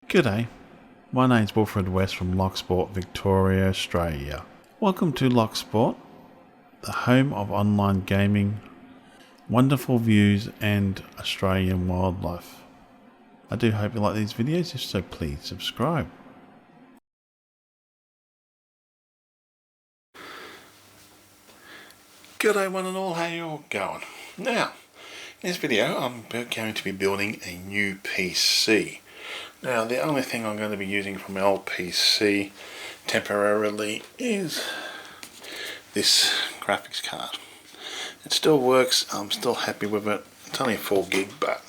G'day, my name's Wilfred West from Locksport, Victoria, Australia. Welcome to Locksport, the home of online gaming, wonderful views and Australian wildlife. I do hope you like these videos, if so please subscribe. G'day one and all, how you all going? Now, in this video I'm going to be building a new PC. Now the only thing I'm going to be using from my old PC temporarily is this graphics card. It still works, I'm still happy with it. It's only 4 gig, but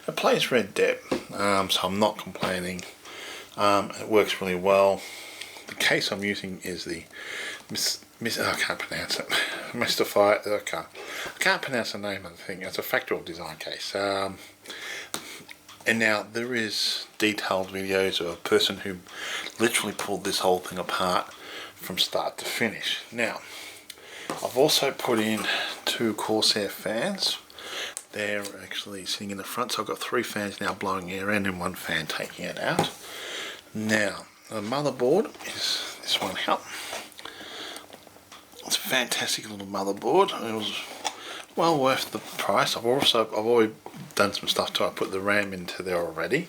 it plays Red Dead, so I'm not complaining. It works really well. The case I'm using is the I can't pronounce it. I can't pronounce the name of the thing. It's a factual design case. And now there is detailed videos of a person who literally pulled this whole thing apart from start to finish. Now, I've also put in 2 Corsair fans. They're actually sitting in the front, so I've got 3 fans now blowing air in and 1 fan taking it out. Now, the motherboard is this one here. It's a fantastic little motherboard. It was well worth the price. I've already done some stuff to it. I put the RAM into there already.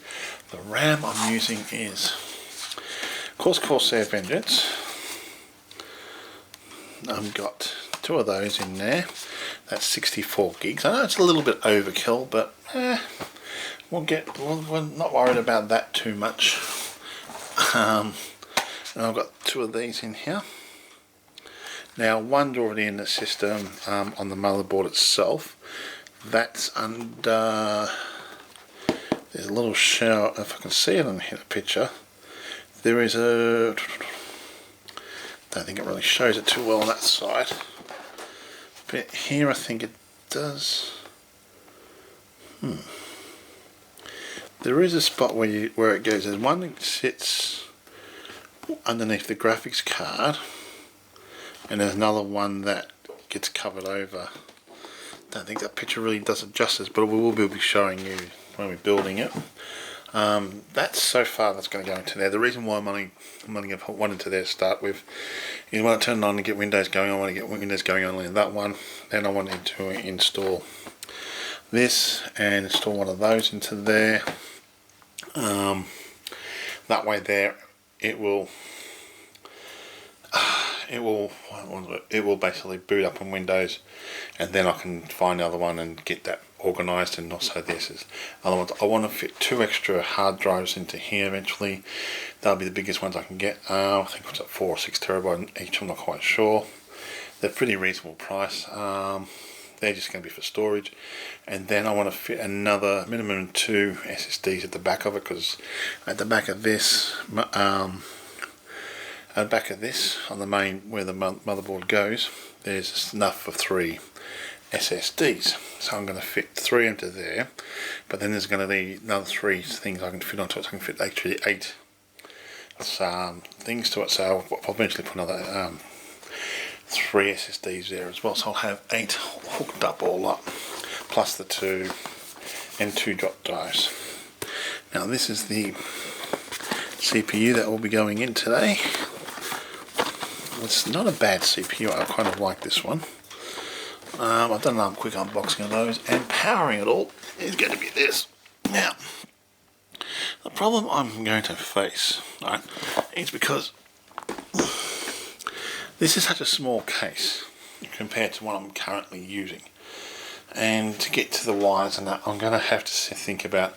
The RAM I'm using is, of course, Corsair Vengeance. I've got 2 of those in there. That's 64 gigs. I know it's a little bit overkill, but we're not worried about that too much. And I've got 2 of these in here. Now, one's already in the system on the motherboard itself. That's under, there's a little shell, if I can see it in the picture. There is a, don't think it really shows it too well on that side. But here I think it does. There is a spot where it goes. There's one that sits underneath the graphics card. And there's another one that gets covered over. Don't think that picture really does it justice, but we will be showing you when we're building it. That's so far that's going to go into there. The reason why I'm only going to put one into there to start with is when I turn it on to get Windows going, I want to get Windows going only in that one. Then I wanted to install this and install one of those into there. That way there it will basically boot up on Windows, and then I can find the other one and get that organised. And also this is other ones. I want to fit 2 extra hard drives into here eventually. That'll be the biggest ones I can get. I think it's at 4 or 6 terabyte each, I'm not quite sure. They're pretty reasonable price. They're just going to be for storage. And then I want to fit another minimum 2 SSDs at the back of it, because at the back of this on the main where the motherboard goes, there's enough for 3 SSDs. So I'm going to fit 3 into there, but then there's going to be another 3 things I can fit onto it, so I can fit actually 8 things to it. So I'll eventually put another 3 SSDs there as well. So I'll have 8 hooked up all up, plus the 2 and 2 drop drives. Now this is the CPU that will be going in today. It's not a bad CPU, I kind of like this one. I've done a quick unboxing of those, and powering it all is going to be this. Now, the problem I'm going to face, right, is because this is such a small case compared to what I'm currently using. And to get to the wires and that, I'm going to have to think about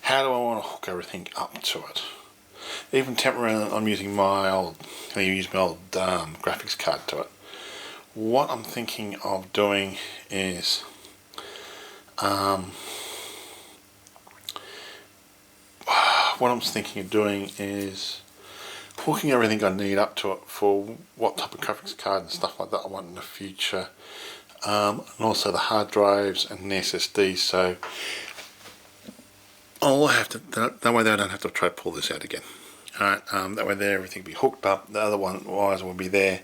how do I want to hook everything up to it. Even temporarily, I'm using my old graphics card to it. What I'm thinking of doing is hooking everything I need up to it for what type of graphics card and stuff like that I want in the future, and also the hard drives and the SSDs. So I'll have to, that way I don't have to try to pull this out again. Alright, that way there everything will be hooked up. The other wires will be there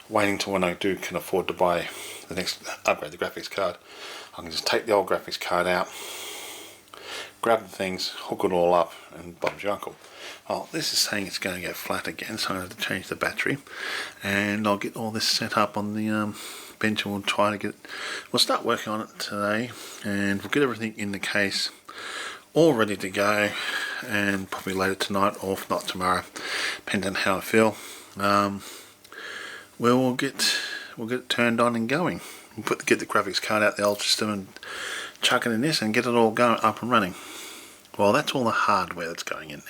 waiting till when I can afford to buy the next upgrade, the graphics card. I can just take the old graphics card out, grab the things, hook it all up, and Bob's your uncle. Well, this is saying it's going to go flat again, so I'm going to have to change the battery, and I'll get all this set up on the bench, and we'll start working on it today, and we'll get everything in the case all ready to go, and probably later tonight, or if not tomorrow, depending on how I feel. We'll get it turned on and going. We'll get the graphics card out the old system and chuck it in this and get it all going up and running. Well, that's all the hardware that's going in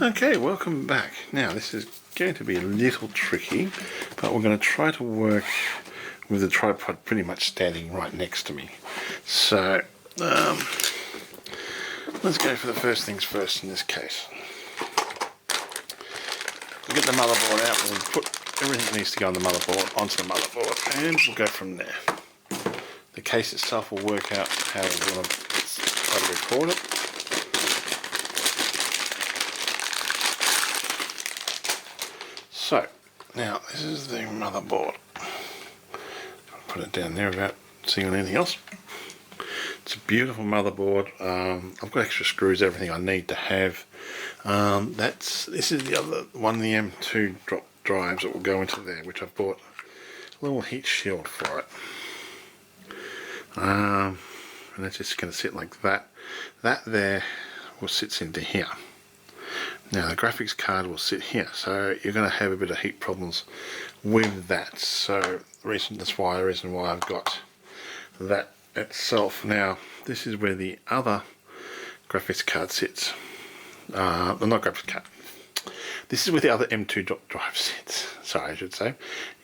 there. Okay, welcome back. Now this is going to be a little tricky, but we're going to try to work with the tripod pretty much standing right next to me. So let's go for the first things first in this case. We'll get the motherboard out, we'll put everything that needs to go on the motherboard onto the motherboard, and we'll go from there. The case itself will work out how we want to try to record it. So, now this is the motherboard. I'll put it down there without seeing anything else. It's a beautiful motherboard. I've got extra screws, everything I need to have. This is the other one, the M2 drop drives that will go into there, which I've bought a little heat shield for it. And it's just going to sit like that. That there will sit into here. Now the graphics card will sit here, so you're going to have a bit of heat problems with that. So the reason why I've got that itself. Now this is where the other graphics card sits. Not graphics card. This is where the other M2 drive sits. Sorry, I should say.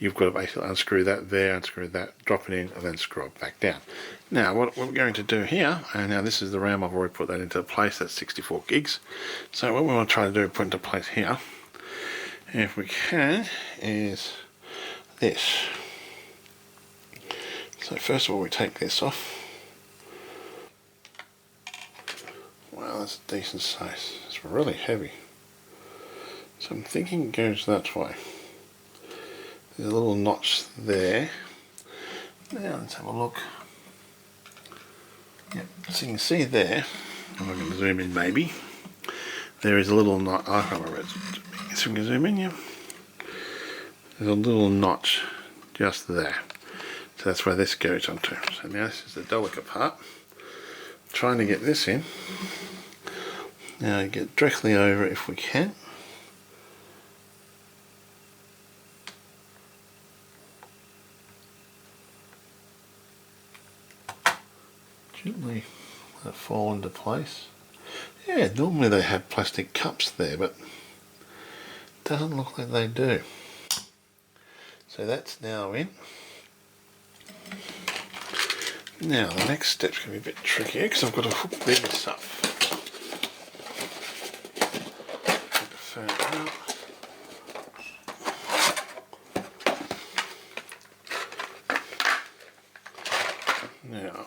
You've got to basically unscrew that there, unscrew that, drop it in, and then screw it back down. Now, what we're going to do here, and now this is the RAM, I've already put that into place, that's 64 gigs. So what we want to try to do, put into place here, if we can, is this. So first of all, we take this off. Wow, that's a decent size. It's really heavy. So I'm thinking it goes that way. There's a little notch there. Now let's have a look. Yep, so you can see there, I'm going to zoom in maybe. There is a little notch, I can't remember, so we can zoom in, yeah. There's a little notch just there. So that's where this goes onto. So now this is the delicate part. Trying to get this in. Now get directly over it if we can. Gently let it fall into place. Yeah, normally they have plastic cups there, but it doesn't look like they do. So that's now in. Now the next step's going to be a bit trickier because I've got to hook this up. Take the phone out. Now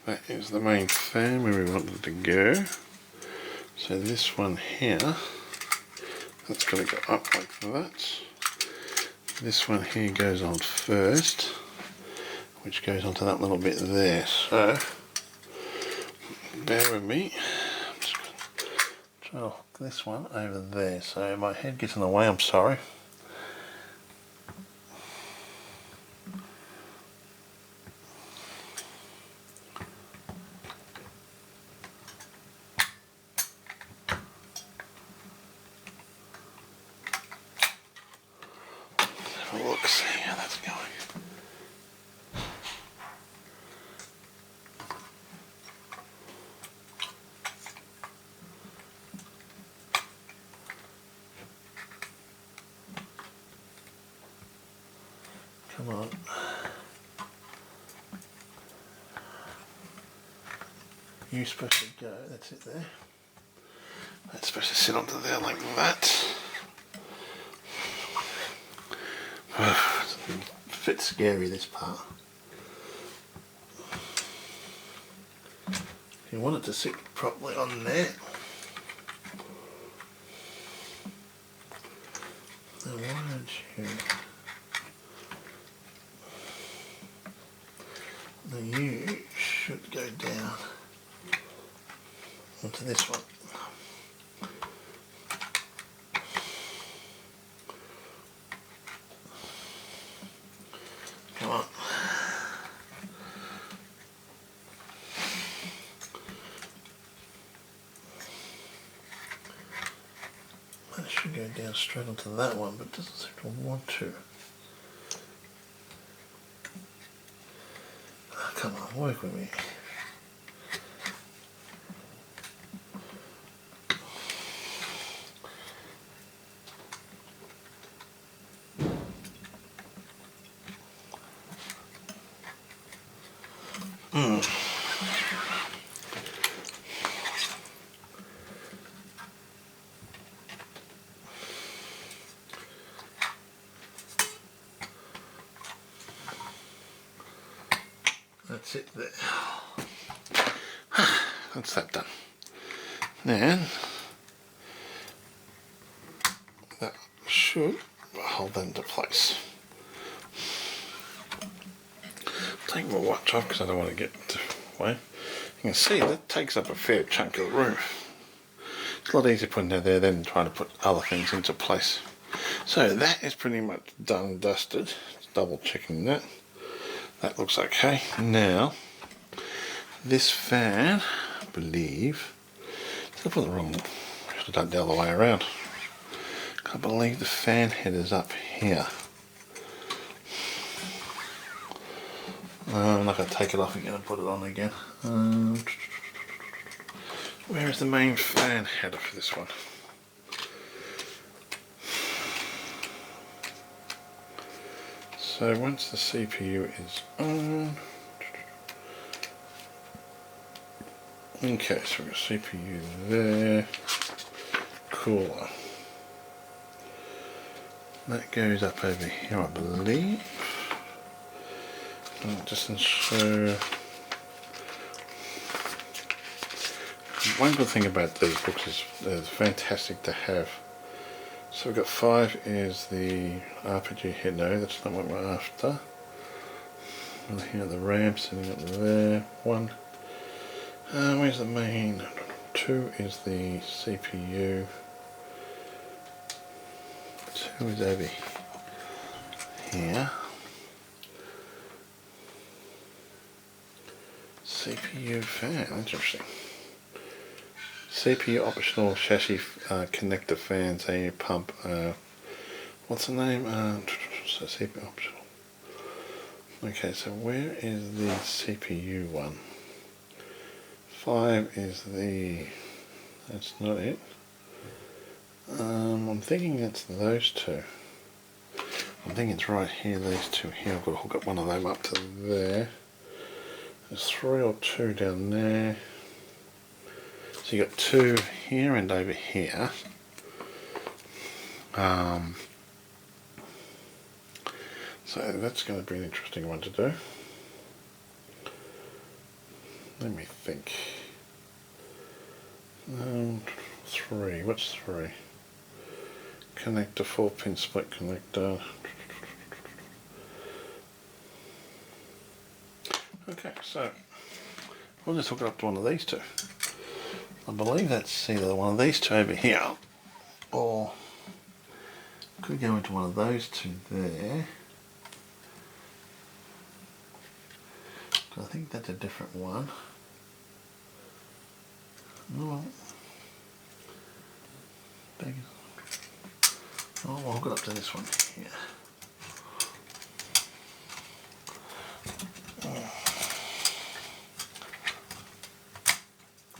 that is the main fan where we want it to go. So this one here, that's got to go up like that. This one here goes on first, which goes onto that little bit there. So bear with me. I'm just going to try to hook this one over there. So my head gets in the way, I'm sorry. Look, see how that's going. Come on. You're supposed to go, that's it there. That's supposed to sit onto there like that. It's a bit scary, this part. If you want it to sit properly on there, then why don't you Now you should go down onto this one. Come on. That should go down straight onto that one, but it doesn't seem to want to. Oh, come on, work with me. That's it there. That's that done. Then that should hold that into place. Take my watch off because I don't want to get away. You can see that takes up a fair chunk of the room. It's a lot easier putting it there than trying to put other things into place. So that is pretty much done and dusted. Just double checking that. That looks okay. Now, this fan, I believe, did I put the wrong, I should have done it the other way around. I believe the fan head is up here. I'm not going to take it off again and put it on again. Where is the main fan header for this one? So once the CPU is on, okay, so we've got CPU there, cooler. That goes up over here, I believe. Just ensure. One good thing about these books is they're fantastic to have. So we've got 5 is the RPG here. No, that's not what we're after. And here the RAM sitting up there. 1. Where's the main? 2 is the CPU. 2 is over here. CPU fan, interesting. CPU optional chassis connector fans, a pump. What's the name? So CPU optional. Okay, so where is the CPU one? 5 is the. That's not it. I'm thinking it's those two. I'm thinking it's right here, these two here. I've got to hook up one of them up to there. There's 3 or 2 down there. So you got 2 here and over here. So that's going to be an interesting one to do. Let me think. 3. What's 3? Connector, 4-pin split connector. Okay, so we'll just hook it up to one of these two. I believe that's either one of these two over here, or could go into one of those two there. I think that's a different one. No. Oh, we'll hook it up to this one here.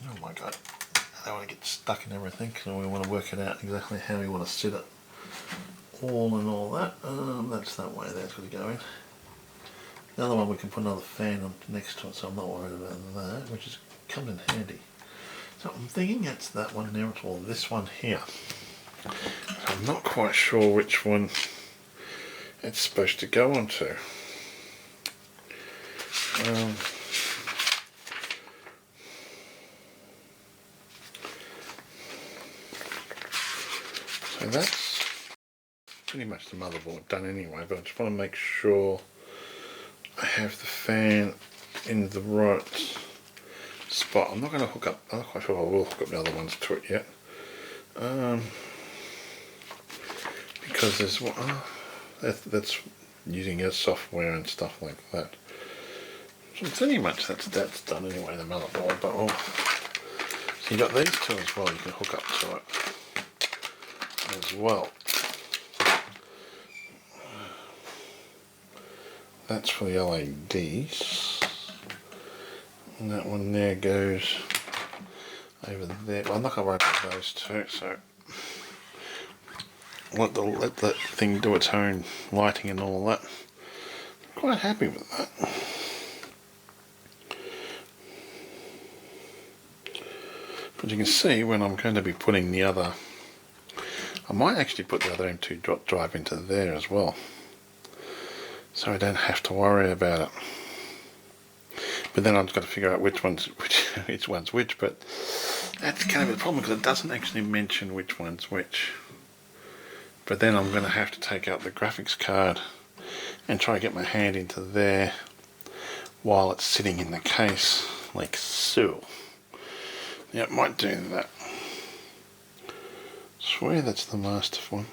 Oh my god, I don't want to get stuck in everything, so we want to work it out exactly how we want to sit it all and all that. That's that way that's going to go in. The other one we can put another fan on next to it, so I'm not worried about that, which is comes in handy. So I'm thinking that's that one there, or this one here. So I'm not quite sure which one it's supposed to go onto. So that's pretty much the motherboard done anyway, but I just want to make sure I have the fan in the right spot. I'm not going to hook up, I'm not quite sure I will hook up the other ones to it yet. Because there's that's using your software and stuff like that. So pretty much that's done anyway, the motherboard. But so you got these two as well. You can hook up to it as well. That's for the LEDs. And that one there goes over there. Well, I'm not going to worry about those two, so let that thing do its own lighting and all that. I'm quite happy with that. But you can see when I'm going to be putting the other, I might actually put the other M2 drive into there as well, so I don't have to worry about it. But then I've got to figure out which one's which. But that's kind of the problem, because it doesn't actually mention which one's which. But then I'm going to have to take out the graphics card and try to get my hand into there while it's sitting in the case, like so. Yeah, it might do that. I swear that's the master one.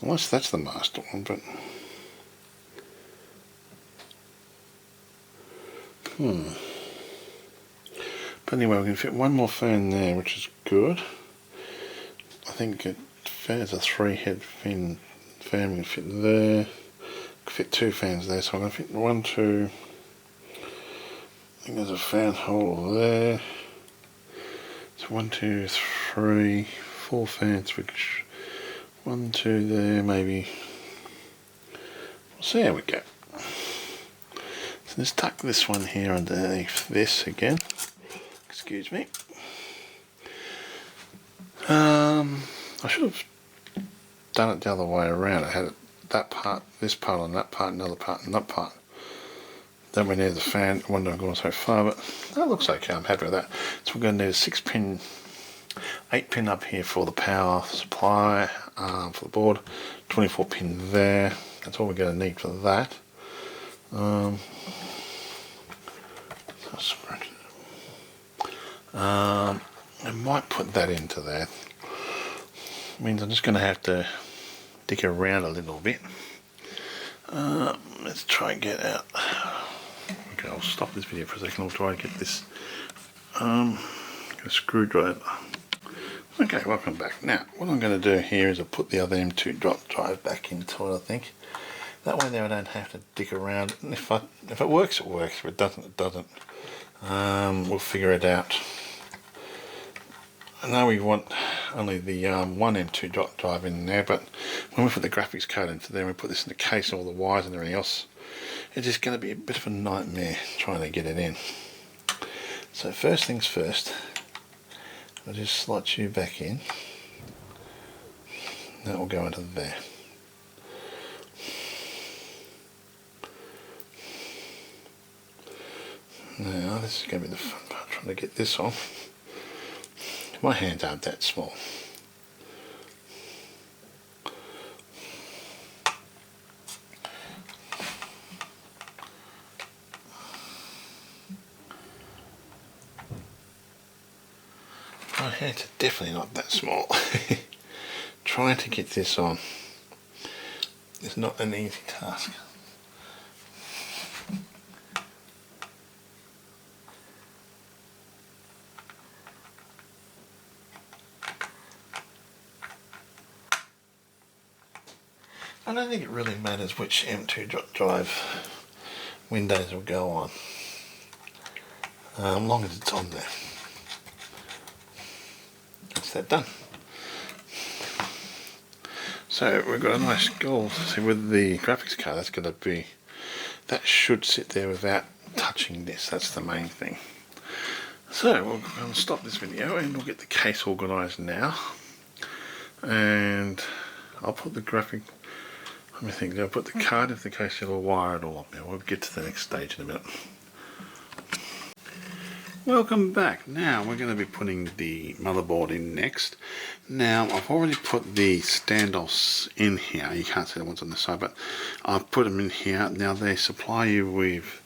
Unless that's the master one, but But anyway, we can fit one more fan there, which is good. I think it's a 3-head fan. We can fit there. We can fit 2 fans there, so I'm going to fit 1, 2. I think there's a fan hole there. So 1, 2, 3, 4 fans, which 1, 2 there, maybe. So there we go. So let's tuck this one here underneath this again. Excuse me. I should have done it the other way around. I had it, that part, this part on that part, another part and that part. Then we need the fan. I wonder I've gone so far, but that looks okay. I'm happy with that. So we're going to need a 6-pin, 8-pin up here for the power supply for the board. 24-pin there. That's all we're going to need for that. I might put that into there. Means I'm just going to have to dig around a little bit. Let's try and get out. Okay, I'll stop this video for a second. I'll try and get this a screwdriver. Okay, welcome back. Now, what I'm going to do here is I'll put the other M2 drive back into it, I think. That way there I don't have to dig around. And if it works, it works. If it doesn't, it doesn't. We'll figure it out. I know we want only the one M2 drive in there, but when we put the graphics card into there and we put this in the case, all the wires and everything else, it's just going to be a bit of a nightmare trying to get it in. So first things first, I'll just slot you back in. That will go into there. Now this is going to be the fun part, trying to get this on. My hands aren't that small. My hands are definitely not that small. Trying to get this on is not an easy task. I don't think it really matters which M2 drive Windows will go on, as long as it's on there. That's that done. So we've got a nice goal. See, with the graphics card, that's going to be, that should sit there without touching this. That's the main thing. So we'll stop this video and we'll get the case organised now. And I'll put the graphic. Let me think, I'll put the card into the case, it'll wire it all up now. We'll get to the next stage in a minute. Welcome back. Now we're going to be putting the motherboard in next. Now I've already put the standoffs in here. You can't see the ones on the side, but I've put them in here. Now they supply you with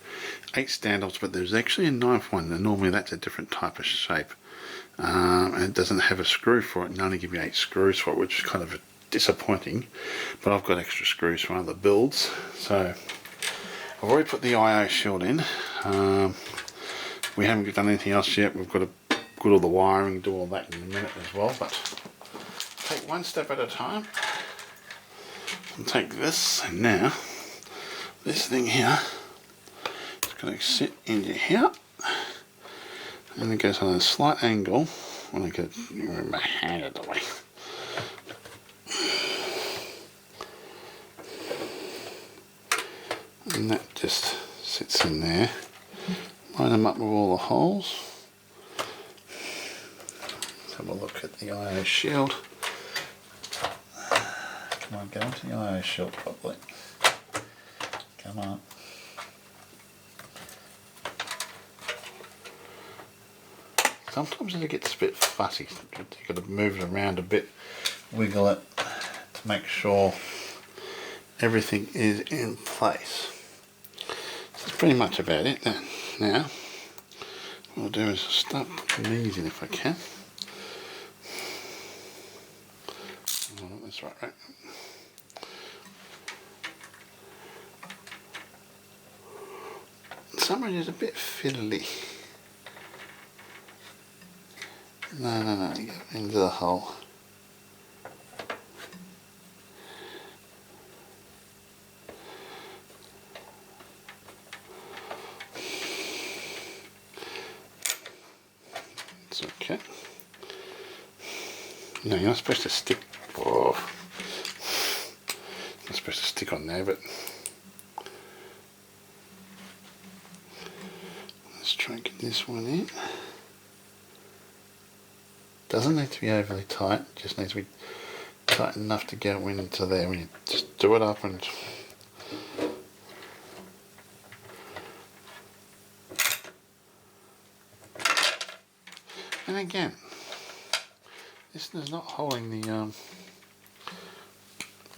8 standoffs, but there's actually a 9th one, and normally that's a different type of shape. And it doesn't have a screw for it, and only give you 8 screws for it, which is kind of disappointing. But I've got extra screws from other builds, so I've already put the IO shield in. We haven't done anything else yet. We've got to put all the wiring, do all that in a minute as well, but take one step at a time. I'll take this, and now this thing here is going to sit into here, and it goes on a slight angle. When I get my hand out of the way, and that just sits in there. Line them up with all the holes. Let's have a look at the IO shield. Come on, get onto the IO shield properly. Come on. Sometimes it gets a bit fussy. You've got to move it around a bit, wiggle it to make sure everything is in place. So that's pretty much about it. Now, what I'll do is start putting these in if I can. Oh, that's right. Some of it is a bit fiddly. No, you go into the hole. It's okay. No, you're not supposed to stick. Oh, not supposed to stick on there, but let's try and get this one in. Doesn't need to be overly tight, just needs to be tight enough to get into there. When you just do it up and again, this is not holding the no,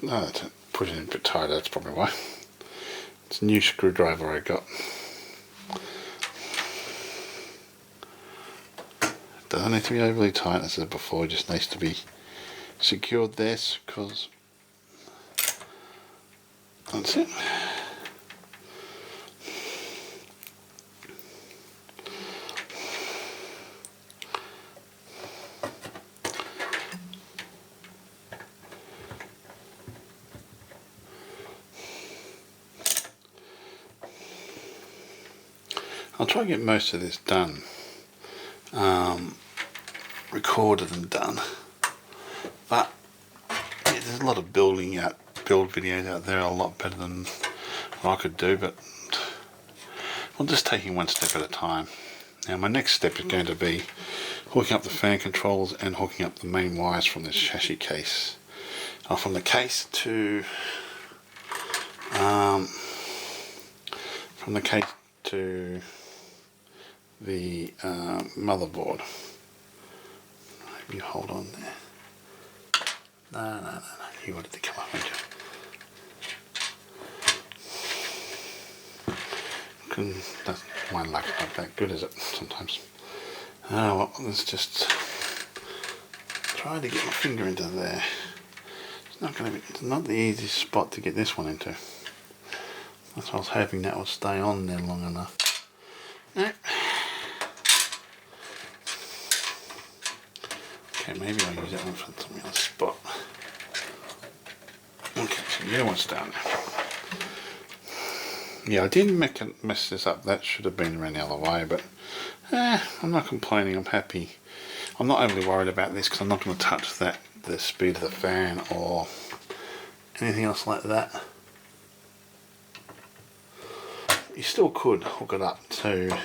that's put it in a bit tighter, that's probably why. It's a new screwdriver I got. Doesn't need to be overly tight, as I said before, it just needs to be secured there, because that's it. I'll try and get most of this done. Recorded and done, but yeah, there's a lot of build videos out there, a lot better than what I could do, but I'm just taking one step at a time. Now my next step is going to be hooking up the fan controls and hooking up the main wires from this chassis case, from the case to the motherboard. You hold on there. No. You wanted to come up, didn't you? That's my luck's not that good, is it? Sometimes. Oh well, let's just try to get my finger into there. It's not the easiest spot to get this one into. That's why I was hoping that would stay on there long enough. No. Okay, maybe I'll use that one for some other spot. Okay, so the other one's down there. Yeah, I didn't mess this up. That should have been around the other way, but I'm not complaining. I'm happy. I'm not overly worried about this because I'm not going to touch the speed of the fan or anything else like that. You still could hook it up to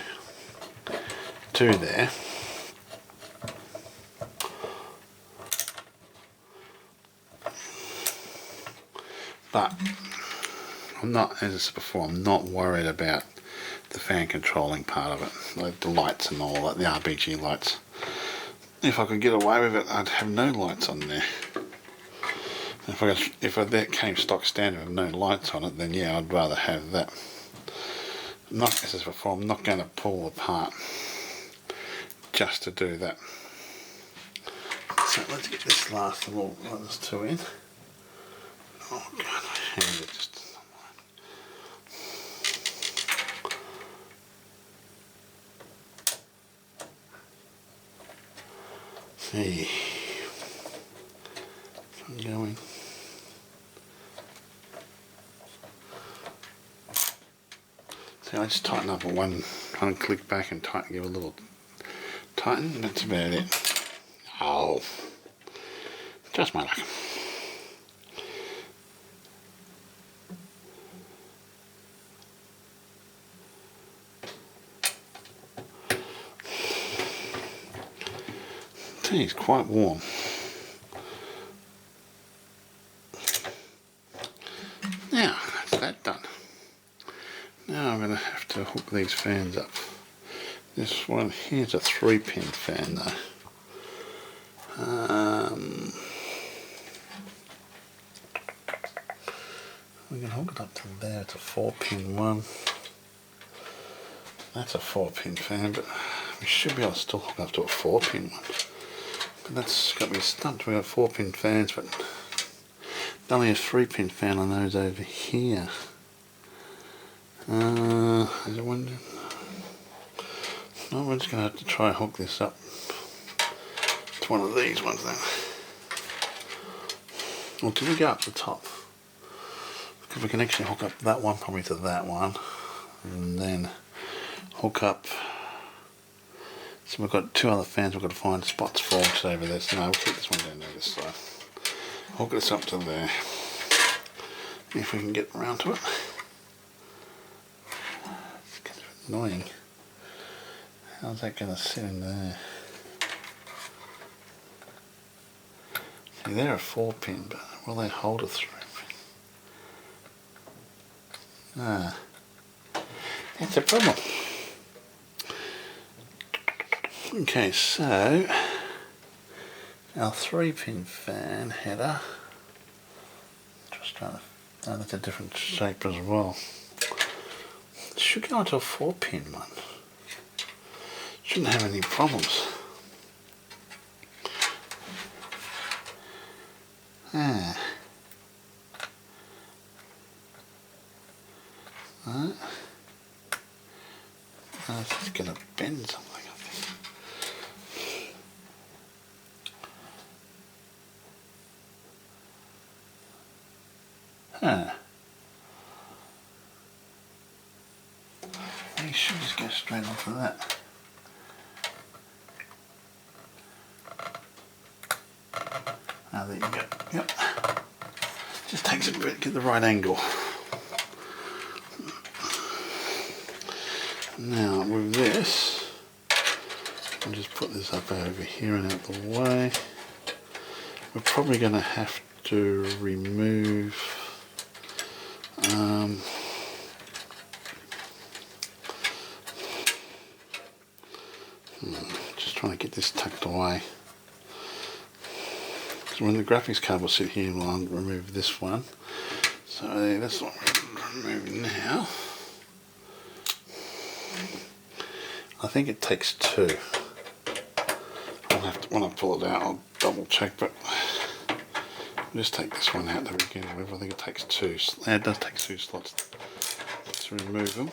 there. But I'm not, as I said before, I'm not worried about the fan controlling part of it, like the lights and all that, the RGB lights. If I could get away with it, I'd have no lights on there. If that came stock standard with no lights on it, then yeah, I'd rather have that. Not as before, I'm not going to pull apart just to do that. So let's get this last of all others two in. Oh god, I hand it just. See, I'm going. See, I just tighten up one click back and tighten, give a little tighten. That's about it. Oh, just my luck. Tea is quite warm. Now, that's that done. Now I'm going to have to hook these fans up. This one here's a 3-pin fan though. We can hook it up to there, it's a 4-pin one. That's a 4-pin fan, but we should be able to still hook up to a 4-pin one. But that's got me stumped. We've got 4-pin fans, but only a 3-pin fan on those over here. Is it one? No, we're just going to have to try and hook this up to one of these ones then. Or do we go up the top? Because we can actually hook up that one probably to that one, and then hook up. So we've got 2 other fans we've got to find spots for, which is over there. So no, we'll keep this one down there this side. Hook this up to there. If we can get around to it. It's kind of annoying. How's that going to sit in there? See, they're a 4-pin, but will they hold a 3-pin? Ah, that's a problem. Okay, so our 3-pin fan header, just trying to, oh, that's a different shape as well. It should go into a 4-pin one. Shouldn't have any problems. Ah. Right. Oh, it's just going to bend something, I think. Huh. You should just go straight onto that. Ah, there you go. Yep. Just takes a bit to get the right angle. Now with this, I'll just put this up over here and out the way. We're probably going to have to remove just trying to get this tucked away. So when the graphics card will sit here, we'll remove this one. So this one we'll remove now. I think it takes 2. I'll have to, when I pull it out, I'll double check, but I'll just take this one out to begin with. I think it takes 2. It does take 2 slots to remove them.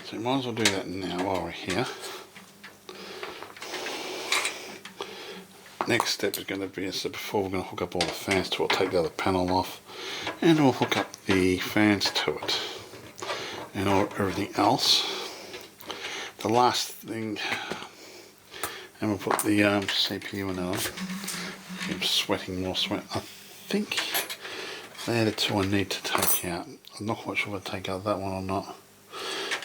So we might as well do that now while we're here. Next step is going to be, so before we're going to hook up all the fans to it, we'll take the other panel off and we'll hook up the fans to it and everything else. The last thing, and we'll put the CPU in on. I'm sweating more sweat. I think they're the 2 I need to take out. I'm not quite sure if I'll take out that one or not.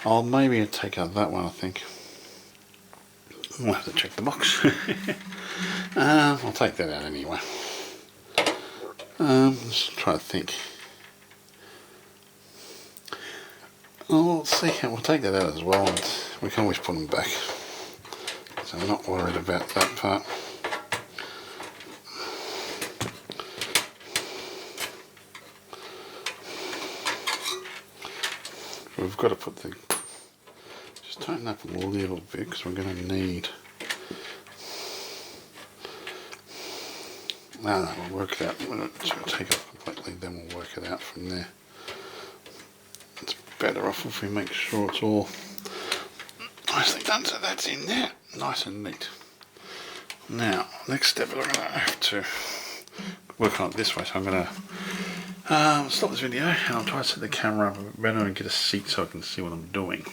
I'll maybe take out that one, I think. I'll have to check the box. I'll take that out anyway. Let's try to think. Oh, let's see, we'll take that out as well, and we can always put them back. So I'm not worried about that part. we've got to put the, just tighten up a little bit because we're going to need, no, we'll work it out, we'll take it off completely, then we'll work it out from there. It's better off if we make sure it's all nicely done, so that's in there, nice and neat. Now, next step, we're going to have to work on it this way, so I'm going to stop this video and I'll try to set the camera up better and get a seat so I can see what I'm doing.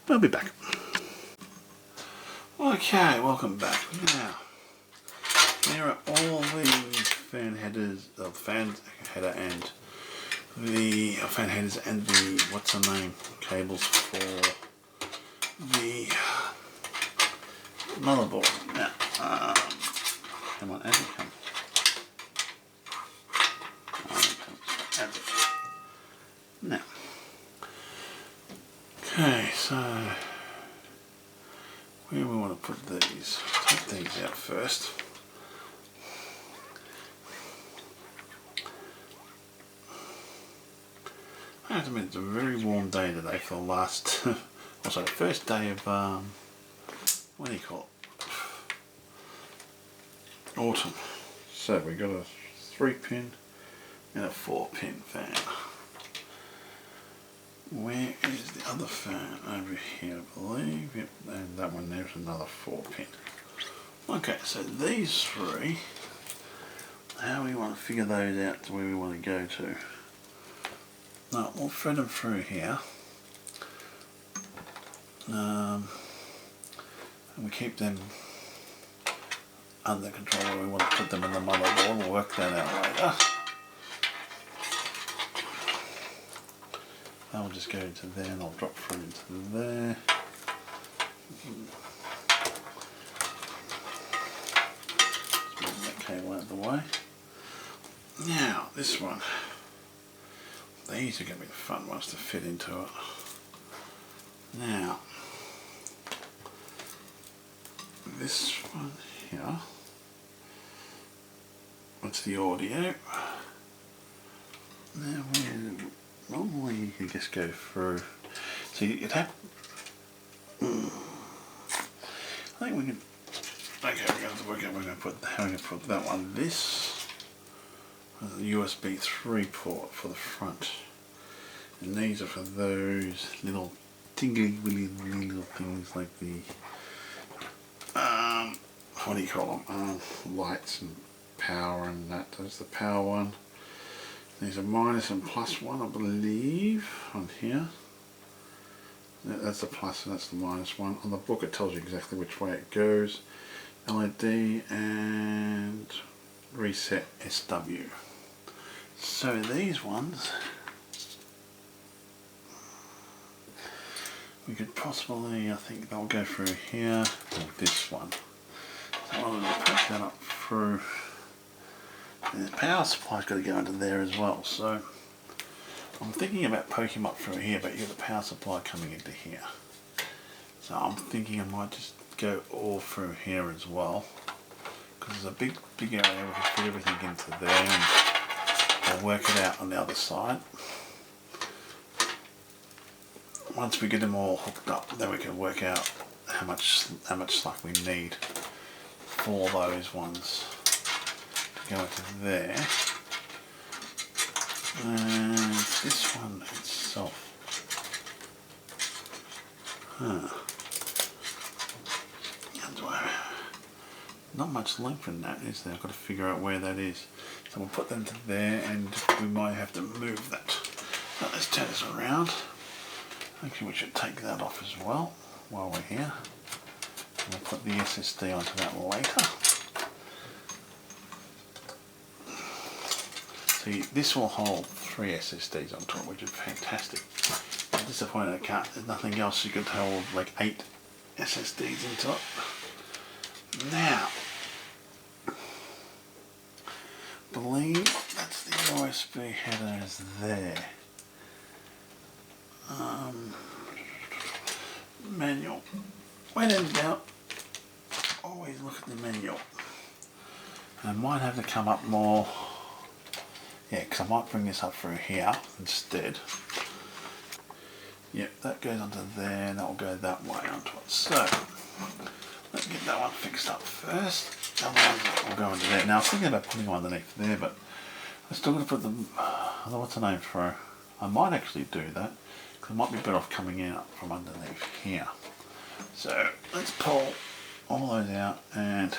I'll be back. Okay, welcome back. Now, here are all the fan headers, fan header and the fan headers and the, what's the name, cables for the motherboard. Now, come on, as it comes. Now, okay, so where we want to put these? Take these out first. I have to admit, it's a very warm day today for the last, also the first day of, what do you call it? Autumn. So we've got a 3-pin and a 4-pin fan. Where is the other fan? Over here, I believe. Yep, and that one there's another 4-pin. Okay, so these three, how we want to figure those out to where we want to go to. Now, we'll thread them through here. And we keep them under control where we want to put them in the motherboard. We'll work that out later. I'll just go to there and I'll drop through into there. Just move that cable out of the way. Now, this one. These are going to be the fun ones to fit into it. Now, this one here, that's the audio. Now, normally you can just go through, so you'd have, I think we can, okay, we're going to have to work out how we're going to put that one. This is a USB 3 port for the front, and these are for those little tingly little things like the, what do you call them, lights and power and that. There's the power one. There's a minus and plus one, I believe, on here. That's the plus and that's the minus one. On the book it tells you exactly which way it goes. LED and reset SW. So these ones, we could possibly, I think they'll go through here with this one. So I'm going to push that up through. And the power supply's got to go into there as well, so I'm thinking about poking them up through here, but you have the power supply coming into here. So I'm thinking I might just go all through here as well, because there's a big area we can fit everything into there, and I'll work it out on the other side. Once we get them all hooked up, then we can work out how much slack we need for those ones. Go into there, and this one itself, not much length in that, is there? I've got to figure out where that is. So we'll put them to there, and we might have to move that. Now let's turn this around. Actually, we should take that off as well while we're here. And we'll put the SSD onto that later. See, this will hold 3 SSDs on top, which is fantastic. I'm disappointed there's nothing else you could hold like 8 SSDs into it. Now, I believe that's the USB headers there. Manual. When in doubt, always look at the manual. And I might have to come up more. Yeah, because I might bring this up through here instead. Yep, that goes onto there, and that will go that way onto it. So, let's get that one fixed up first. The other ones will go into there. Now, I was thinking about putting them underneath there, but I'm still going to put them, what's the name for it? I might actually do that, because it might be better off coming out from underneath here. So, let's pull all those out, and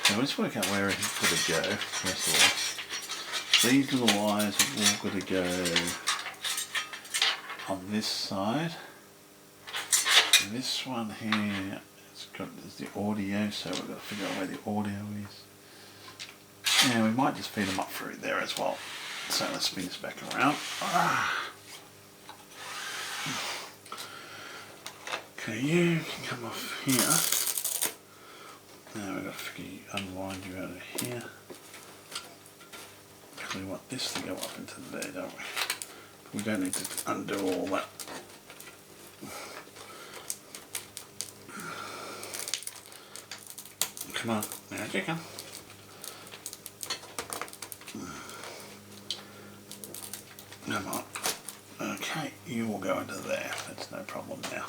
so we'll just work out where it's going to go, first of all. These little wires are all going to go on this side. And this one here, there's the audio, so we've got to figure out where the audio is. And we might just feed them up through there as well. So let's spin this back around. Okay, you can come off here. Now we've got to unwind you out of here. Because we want this to go up into there, don't we? We don't need to undo all that. Come on, now you can. Come on. Okay, you will go into there. That's no problem now.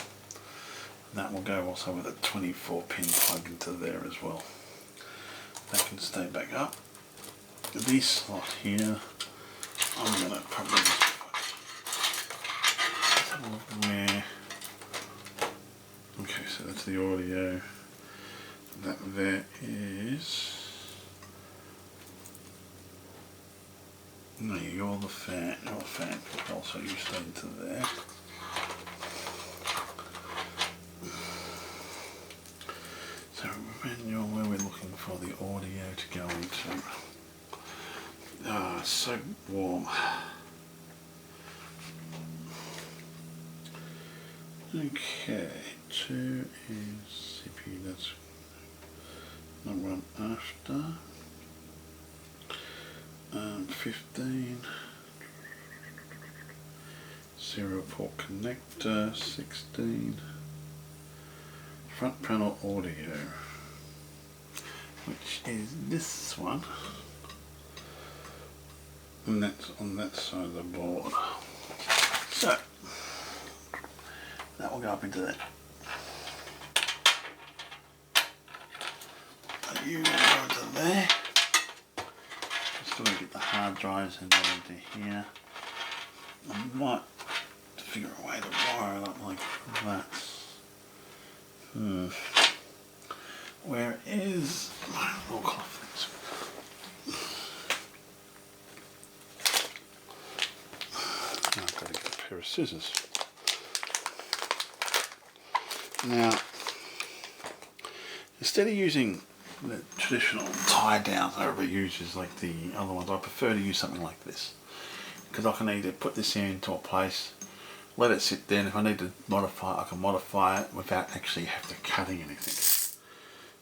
And that will go also with a 24 pin plug into there as well. That can stay back up. This slot here, I'm going to probably just put where. Okay, so that's the audio. That there is. No, you're the fan. Your fan could also you stay into there. So where we're looking for the audio to go into. Ah, so warm. Okay, 2 is CPU. That's number one after. 15. 0 port connector. 16. Front panel audio, which is this one, and that's on that side of the board. So that will go up into that. You go into there. Still going to get the hard drives and that into here. I might figure a way to wire it up like that. Where is my little cloth things? I've got to get a pair of scissors. Now, instead of using the traditional tie downs everybody uses like the other ones, I prefer to use something like this, because I can either put this into a place, let it sit there, and if I need to modify it, I can modify it without actually have to cutting anything.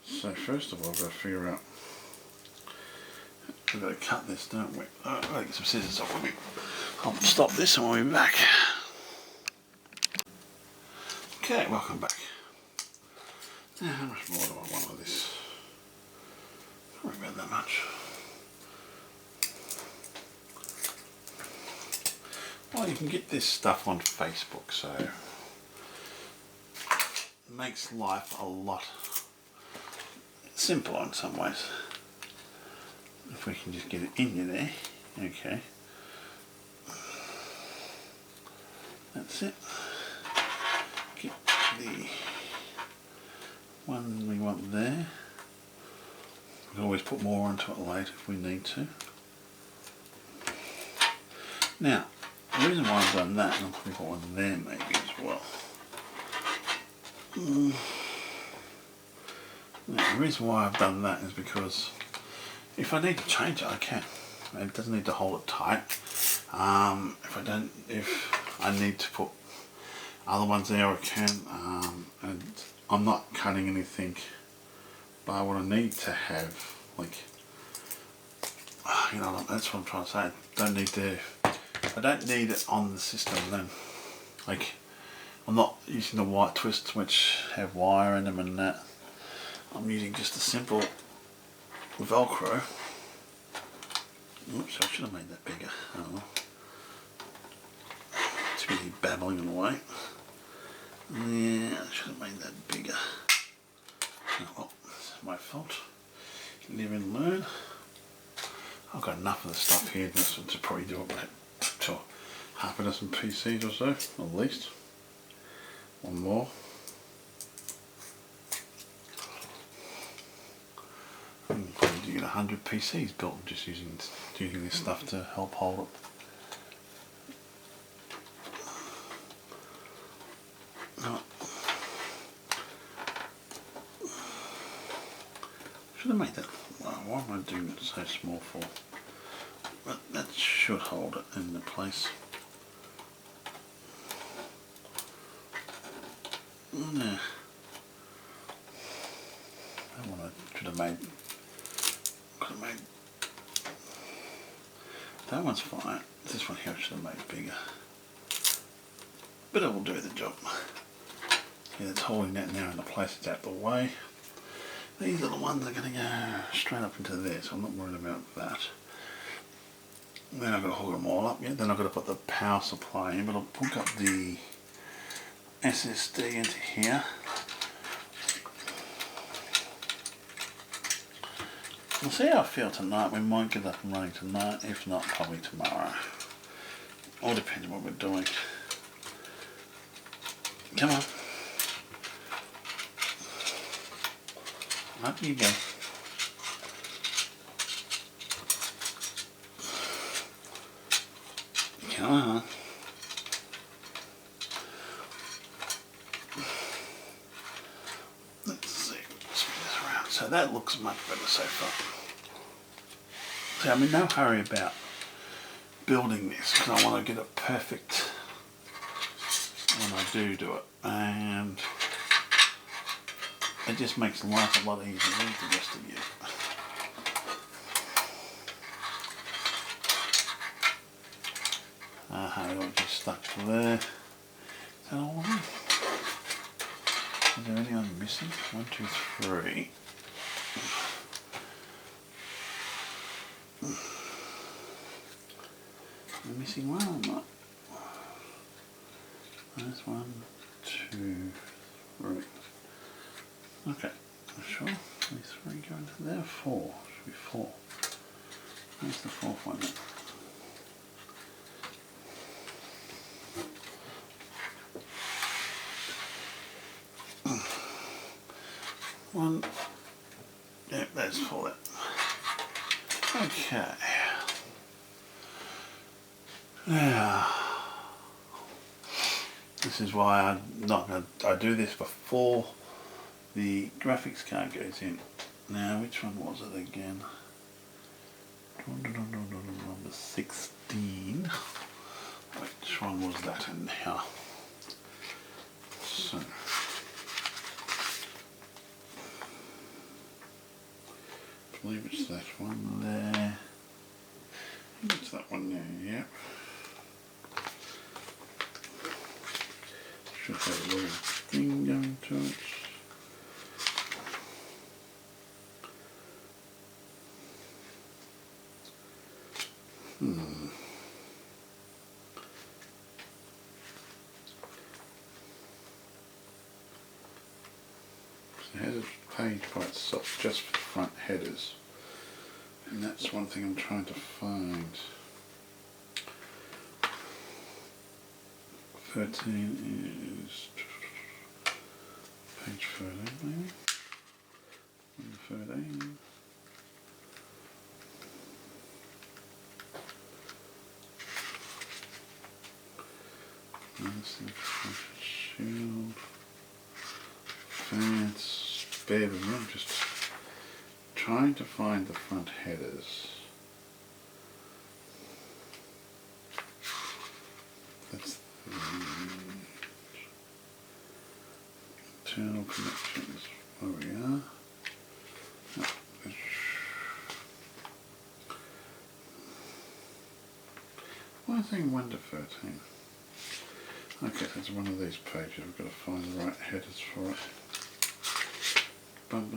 So first of all, I've got to figure out, we've got to cut this, don't we? I've got to get some scissors off with me. I'll stop this and we'll be back. Okay, welcome back. Now, how much more do I want of this? Don't worry about that much. Well, you can get this stuff on Facebook, so it makes life a lot simpler in some ways. If we can just get it in there, okay. That's it. Get the one we want there. We can always put more onto it later if we need to. Now, the reason why I've done that, and I'll probably put one there maybe as well. Now, the reason why I've done that is because if I need to change it, I can. It doesn't need to hold it tight. If I need to put other ones there, I can. And I'm not cutting anything by what I need to have. Like, you know, that's what I'm trying to say. I don't need it on the system then. Like, I'm not using the white twists which have wire in them and that. I'm using just a simple Velcro. Oops, I should have made that bigger. Oh well. Just really babbling away. Yeah, I should have made that bigger. Oh well, this is my fault. Live and learn. I've got enough of the stuff here to probably do about to half a dozen PCs or so, at least. One more. I'm probably get 100 PCs built just using this stuff to help hold it. No. Should have made that. Why am I doing it so small for? But that should hold it in the place. No. That one I should have made. Could have made. That one's fine. This one here I should have made bigger. But it will do the job. Yeah, it's holding that now in the place it's out the way. These are the ones that are going to go straight up into there, so I'm not worried about that. Then I've got to hook them all up, yeah. Then I've got to put the power supply in, but I'll hook up the SSD into here. We'll see how I feel tonight. We might get up and running tonight, if not probably tomorrow. All depends on what we're doing. Come on. Up you go. Come on. Let's see. Spin this around. So that looks much better so far. So I'm in no hurry about building this because I want to get it perfect when I do it, and it just makes life a lot easier with the rest of you. I'll just stuck to there. Is that all of them? Is there anything I'm missing? 1, 2, 3. I'm missing one or not? There's 1, 2, 3. Okay, I'm sure. 3 go into there. 4. Should be 4. Where's the 4th one then? One. Yep, that's 4 there. Okay. Now, this is why I'm not going to. I do this before the graphics card goes in. Now, which one was it again? Number 16. Which one was that in here? So, I believe it's that one there. I think it's that one there, yeah. Should have a little thing going to it. So here's a page by itself, just for front headers. And that's one thing I'm trying to find. 13 is page 13 maybe? 13. That's the shield. Fence. Bear with me, I'm just trying to find the front headers. That's internal connections. Where we are. Why is it 1 to 13? Okay, that's one of these pages. We've got to find the right headers for it. And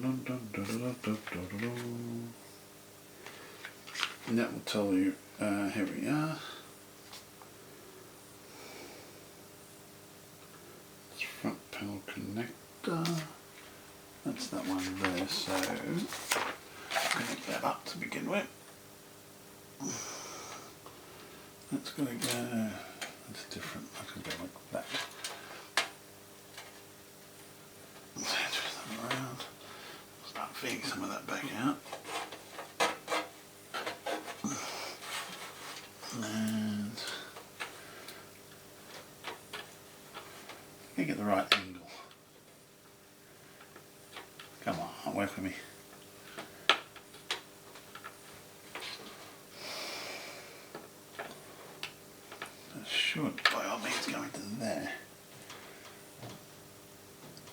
that will tell you, here we are. That's that one there, so connect that up to begin with. That's going to go, that's different, I can go like that. Twist them around, start feeding some of that back out. And you get the right angle. Come on, work with me. That should, by all means, go into there.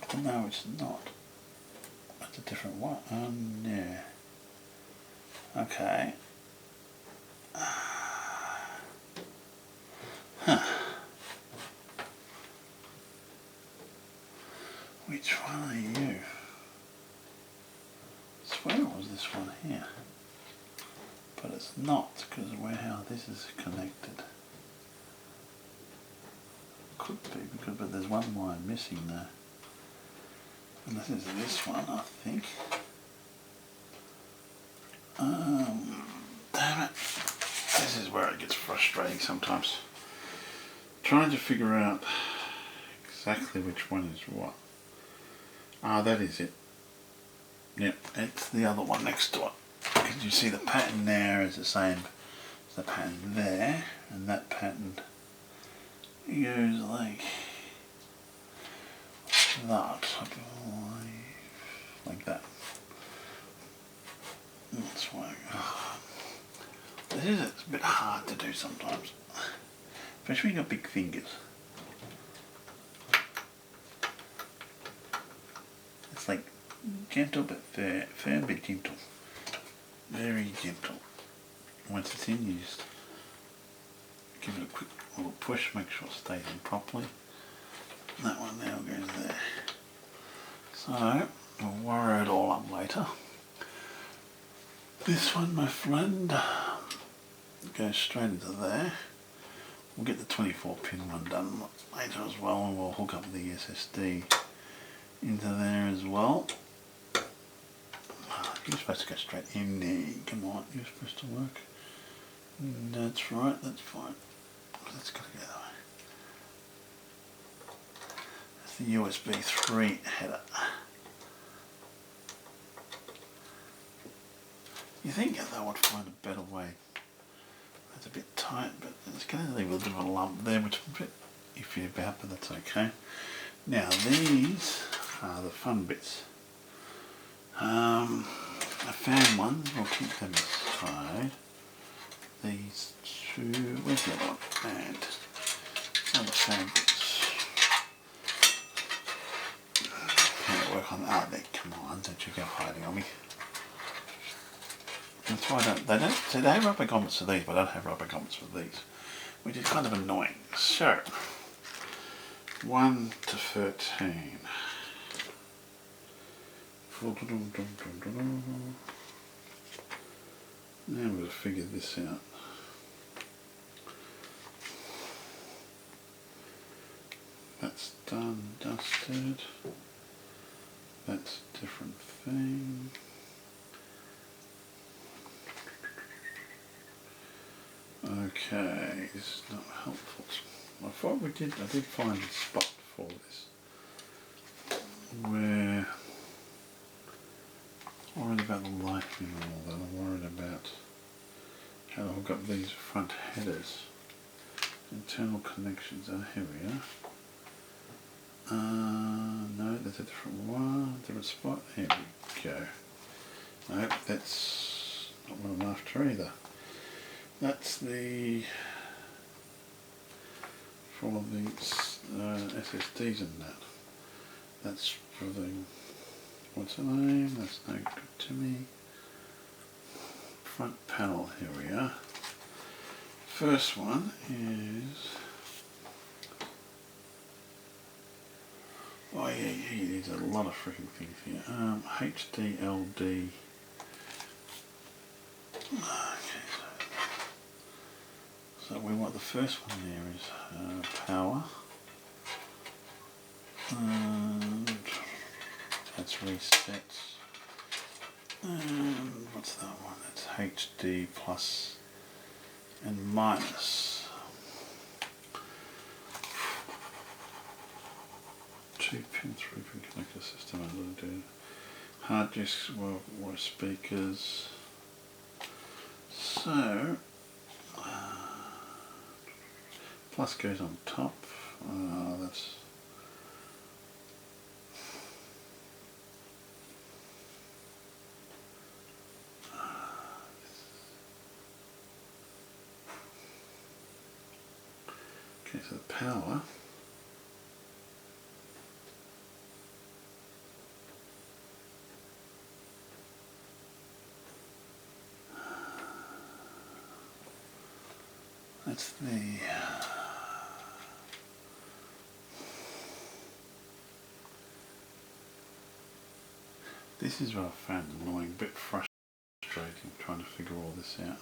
But no, it's not. That's a different one. Oh, yeah. Okay. Huh. Which one are you? I swear it was this one here. But it's not, because of how this is connected. Could be, because but there's one line missing there. And this is this one, I think. Damn it. This is where it gets frustrating sometimes. Trying to figure out exactly which one is what. Ah, that is it. Yep, it's the other one next to it. Because you see the pattern there is the same as the pattern there, and that pattern goes like that, I believe, like that. That's why. It's a bit hard to do sometimes, especially when you've got big fingers. It's like gentle but firm but gentle. Very gentle. Once it's in, you just give it a quick little push, make sure it stays in properly. And that one now goes there. So, we'll wire it all up later. This one, my friend, goes straight into there. We'll get the 24 pin one done later as well, and we'll hook up the SSD into there as well. You're supposed to go straight in there. Come on, you're supposed to work. That's right, that's fine. Let's go together. That's the USB 3 header. You think they would find a better way. That's a bit tight, but it's going to leave a little bit of a lump there, which I'm a bit iffy about, but that's okay. Now these are the fun bits. The fan ones, we'll keep them aside. These two, where's the other one? And other fan bits. Can't work on that. Come on, don't you go hiding on me. That's why they have rubber grommets for these, but I don't have rubber grommets for these, which is kind of annoying. So, 1 to 13. Now I'm going to figure this out. That's done, dusted. That's a different thing. Okay, this is not helpful. I thought I did find a spot for this where I'm worried about the lighting and all that. I'm worried about how to hook up these front headers. Internal connections. Here we are. No, that's a different one, different spot. Here we go. No, that's not what I'm after either. That's the for all of the SSDs and that. That's for the, what's the name? That's no good to me. Front panel, here we are. First one is, oh yeah, there's a lot of freaking things here. HDLD. Okay, so we want the first one there is power. And Let's reset. What's that one? It's HD plus and minus. 2-pin, 3-pin connector system. I'm going to do hard disks were speakers. So plus goes on top. That's okay. So the power. That's the this is what I found annoying, a bit frustrating trying to figure all this out.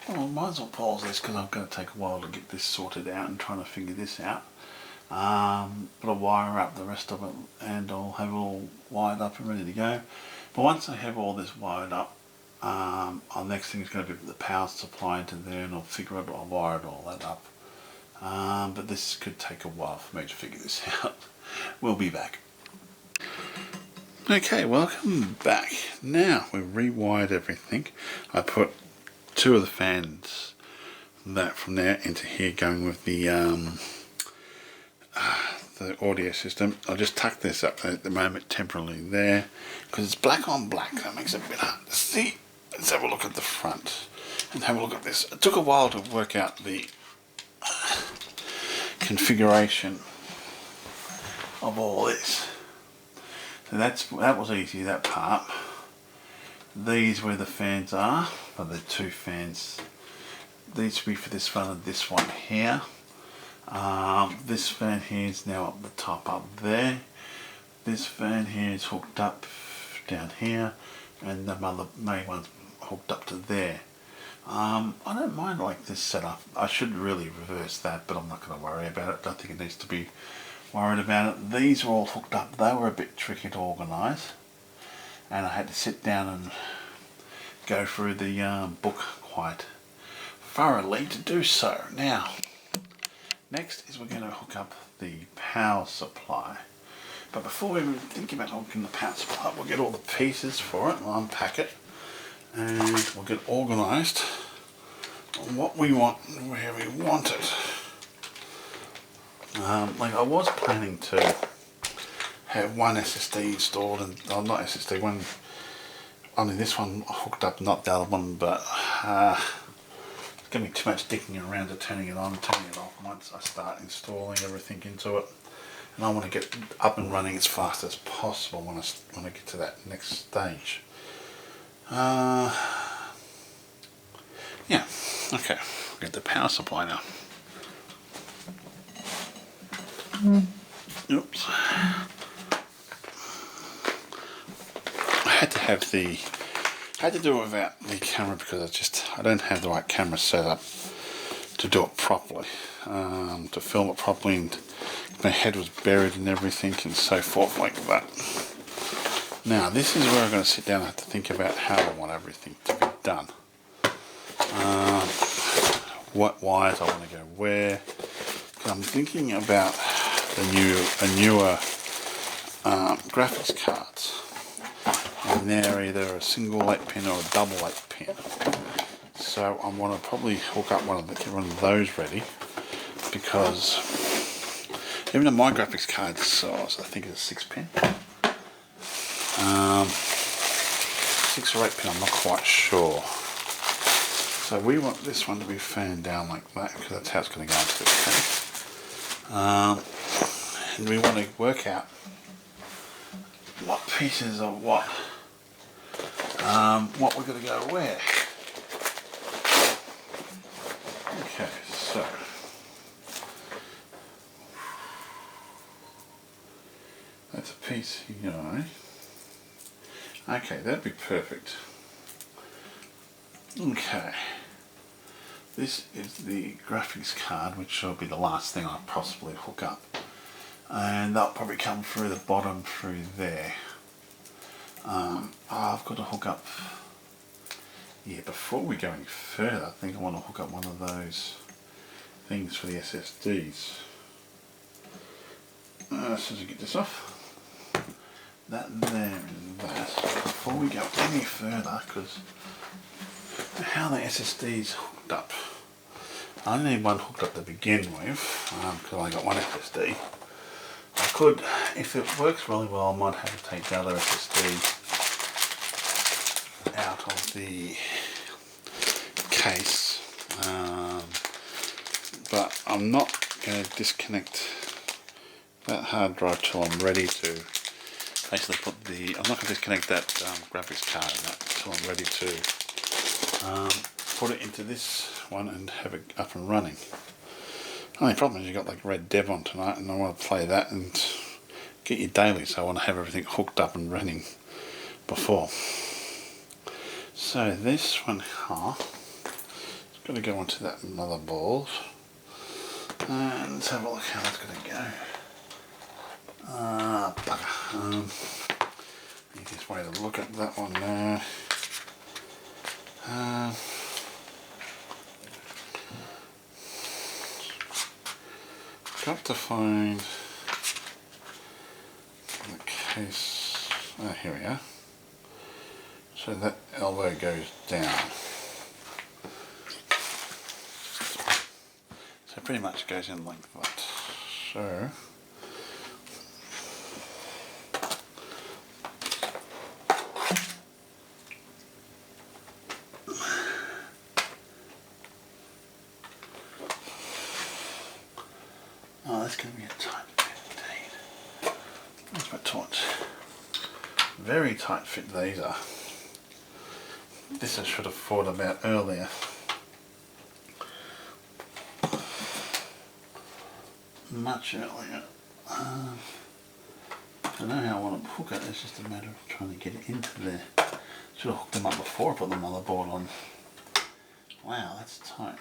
Well, I might as well pause this because I'm going to take a while to get this sorted out and trying to figure this out. But I'll wire up the rest of it and I'll have it all wired up and ready to go. But once I have all this wired up, our next thing is going to be the power supply into there, and I'll figure out, I'll wire all that up. But this could take a while for me to figure this out. We'll be back. Okay, welcome back. Now we've rewired everything. I put 2 of the fans from there into here, going with the audio system. I'll just tuck this up at the moment temporarily there because it's black on black. That makes it a bit hard to see. Let's have a look at the front and have a look at this. It took a while to work out the configuration of all this. So that was easy, that part. These where the fans are, but the 2 fans. These should be for this one and this one here. This fan here is now up the top up there. This fan here is hooked up down here, and the main one's hooked up to there. I don't mind like this setup. I should really reverse that, but I'm not going to worry about it. Don't think it needs to be worried about it. These are all hooked up. They were a bit tricky to organise, and I had to sit down and go through the book quite thoroughly to do so. Now, next is we're going to hook up the power supply. But before we even think about hooking the power supply, we'll get all the pieces for it, we'll unpack it, and we'll get organised on what we want and where we want it. Like I was planning to have one SSD installed, and not SSD, only this one hooked up, not the other one, but it's going to be too much dicking around to turning it on and turning it off once I start installing everything into it. And I want to get up and running as fast as possible when I get to that next stage. Yeah, okay, we'll get the power supply now. Oops. I had to do it without the camera because I don't have the right camera set up to do it properly, to film it properly, and my head was buried in everything and so forth like that. Now this is where I'm going to sit down and have to think about how I want everything to be done. What wires I want to go where. I'm thinking about a newer graphics cards, and they're either a single 8-pin or a double 8-pin. So I want to probably hook up get one of those ready, because even though my graphics card size, I think it's a 6-pin. 6 or 8-pin, I'm not quite sure. So we want this one to be fanned down like that, because that's how it's going to go into this case. And we want to work out what pieces of what we're going to go where. Okay, so that's a piece here. Okay, that'd be perfect. Okay, This is the graphics card, which will be the last thing I'll possibly hook up. And that'll probably come through the bottom through there. I've got to hook up, yeah, before we go any further, I think I want to hook up one of those things for the SSDs. So to get this off, that there and that, before we go any further, because how the SSD's hooked up, I only need one hooked up to begin with, because I got one SSD. I could, if it works really well, I might have to take the other SSD out of the case, but I'm not going to disconnect that hard drive till I'm ready to basically put the, I'm not going to disconnect that graphics card and that till I'm ready to put it into this one and have it up and running. The only problem is you've got like Red Dev on tonight and I want to play that and get your daily, so I want to have everything hooked up and running before. So this one here, it's going to go onto that motherboard, and let's have a look how that's going to go. Bugger. Easiest way to look at that one there. Got to find the case. Oh, here we are. So that elbow goes down. So pretty much goes in like that. So oh, that's going to be a tight fit indeed. That's my torch. Very tight fit these are. This I should have thought about earlier. Much earlier. I know how I want to hook it, it's just a matter of trying to get it into there. Should have hooked them up before I put the motherboard on. Wow, that's tight.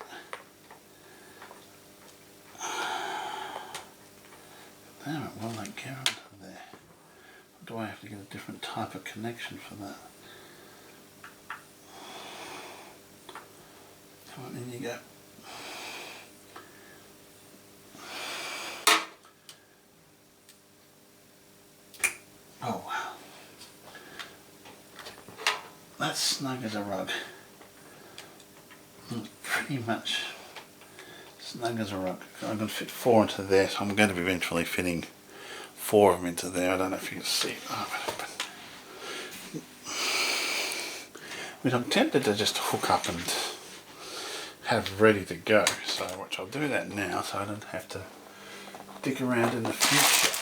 Damn it, will I get onto there? Or do I have to get a different type of connection for that? Come on, in you go. Oh wow. That's snug as a rug. Pretty much snug as a rug. I'm going to fit 4 into there, so I'm going to be eventually fitting 4 of them into there. I don't know if you can see. Which I'm tempted to just hook up and have ready to go. So which I'll do that now so I don't have to dig around in the future.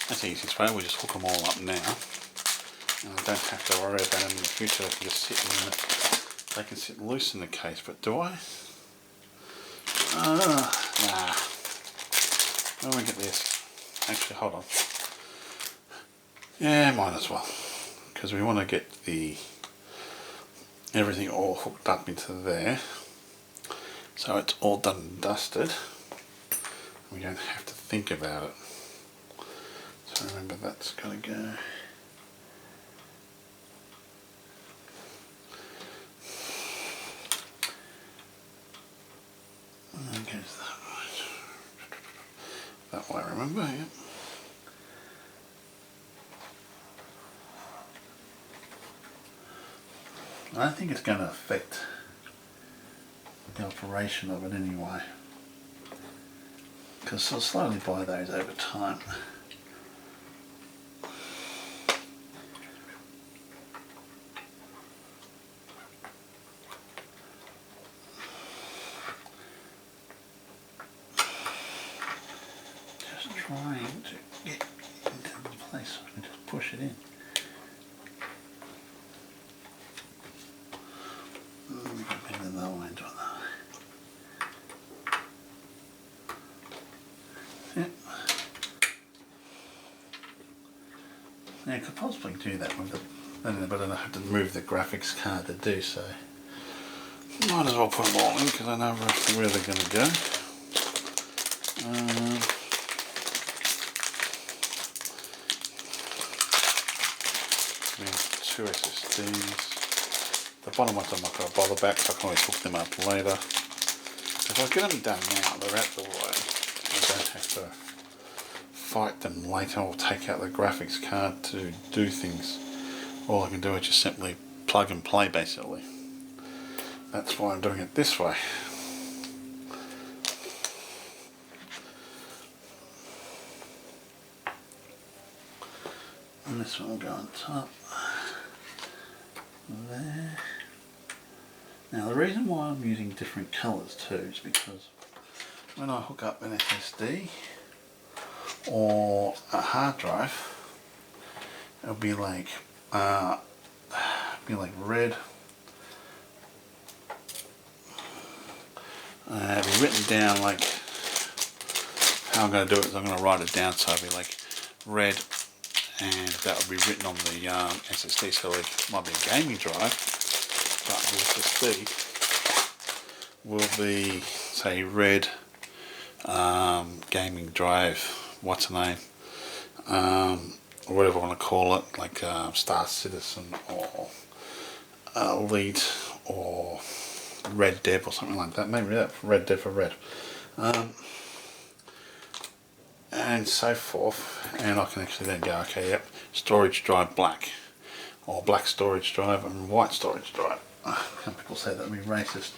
That's the easiest way, we'll just hook them all up now. And I don't have to worry about them in the future, they can just sit in the, they can sit loose in the case, but do I? Nah. Where do we get this? Actually, hold on. Yeah, might as well. Because we want to get the everything all hooked up into there. So it's all done and dusted. We don't have to think about it. So remember that's got to go. And that goes that way. That way, remember? Yep. I don't think it's going to affect the operation of it anyway. Because I'll slowly buy those over time. Trying to get into the place so I can just push it in. We can bend it that way, do it that way. Yep. Now I could possibly do that with the, but then I have to move the graphics card to do so. Might as well put them all in because I know where they're going to go. Two SSDs. The bottom ones I'm not going to bother back, so I can always hook them up later. If I get them done now, they're out the way. I don't have to fight them later or take out the graphics card to do things. All I can do is just simply plug and play basically. That's why I'm doing it this way. And this one will go on top. There. Now the reason why I'm using different colours too is because when I hook up an SSD or a hard drive, it'll be like red. It'll be written down like how I'm going to do it is I'm going to write it down so it'll be like red, and that will be written on the SSD, so it might be a gaming drive, but the SSD will be, say, red gaming drive, what's the name, or whatever I want to call it, like Star Citizen or Elite or Red Dead or something like that, maybe that, Red Dead for red. And so forth, and I can actually then go, okay, yep, storage drive black, or black storage drive and white storage drive. Some people say that would be racist.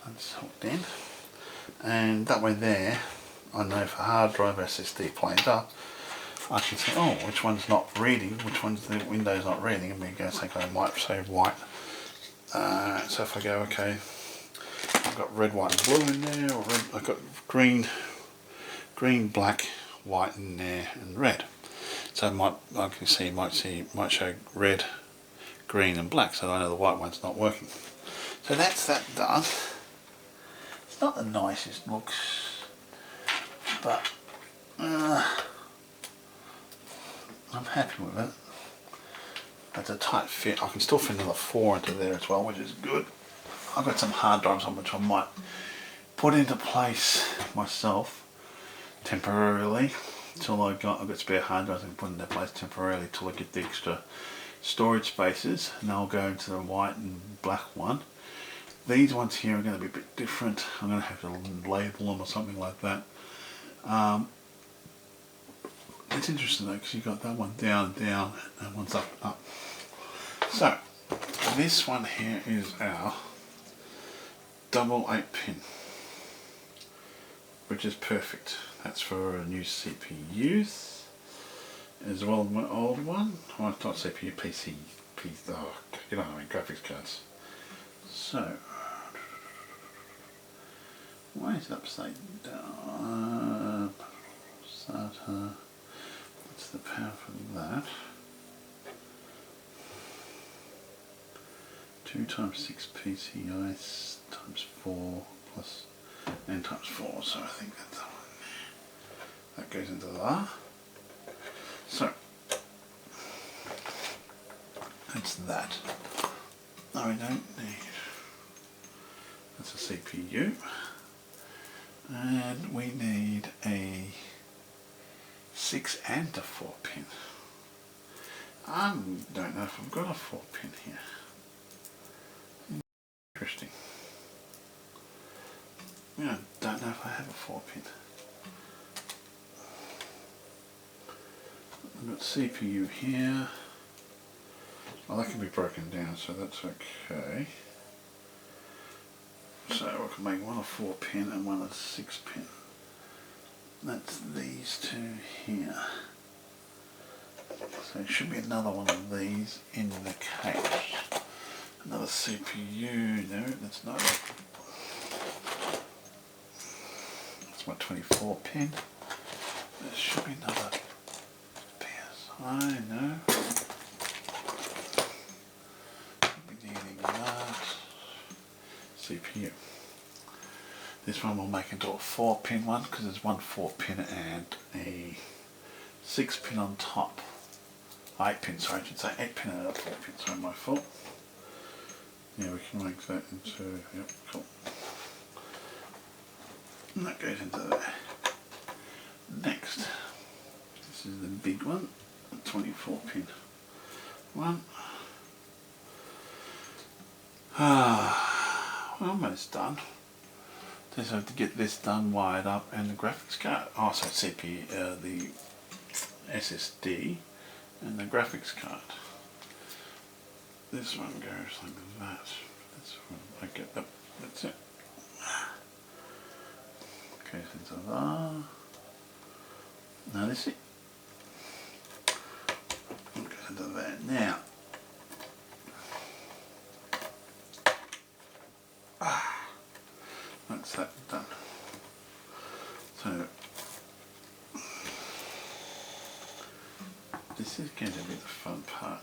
That's hooked in, and that way there, I know if a hard drive SSD plays up, I can say, oh, which one's not reading, which one's the window's not reading, and we go say, I might say white. So if I go, okay, I've got red, white and blue in there, or red, I've got green, black, white in there, and red. So I can see, might show red, green and black, so I know the white one's not working. So that's that done. It's not the nicest looks, but I'm happy with it. It's a tight fit. I can still fit another 4 into there as well, which is good. I've got some hard drives on which I might put into place myself temporarily till I've got spare hard drives I can put into place temporarily till I get the extra storage spaces, and I'll go into the white and black one. These ones here are going to be a bit different. I'm going to have to label them or something like that. It's interesting though, because you've got that one down, and that one's up. So, this one here is our double 8-pin, which is perfect. That's for new CPUs, as well as my old one. Well, it's not CPU, PC, oh, you know what I mean, graphics cards. So, why is it upside down? SATA. What's the power for that? 2 times 6 PCI times 4 plus n times 4, so I think that's the one there. That goes into there. So that's that. No, we don't need. That's a CPU, and we need a 6 and a 4 pin. I don't know if I've got a 4 pin here. Interesting. Yeah, I don't know if I have a 4 pin. I've got CPU here. Well, that can be broken down, so that's okay. So I can make one a 4 pin and one a 6 pin. That's these two here. So there should be another one of these in the case. Another CPU, no, that's not it. That's my 24 pin. There should be another PSI, no. We'll be needing CPU. This one we'll make into a 4-pin one because there's one 4-pin and a 6-pin on top. 8-pin, sorry, I should say 8-pin and a 4-pin, sorry, my fault. Yeah, we can make that into, yep, cool. And that goes into there. Next, this is the big one, a 24-pin one. We're almost done. Just have to get this done, wired up, and the graphics card. Oh, so CPU, the SSD, and the graphics card. This one goes like that. This one, I get that. That's it. Goes into there. Now this is it. It goes into there. Now. That's that done. So this is going to be the fun part.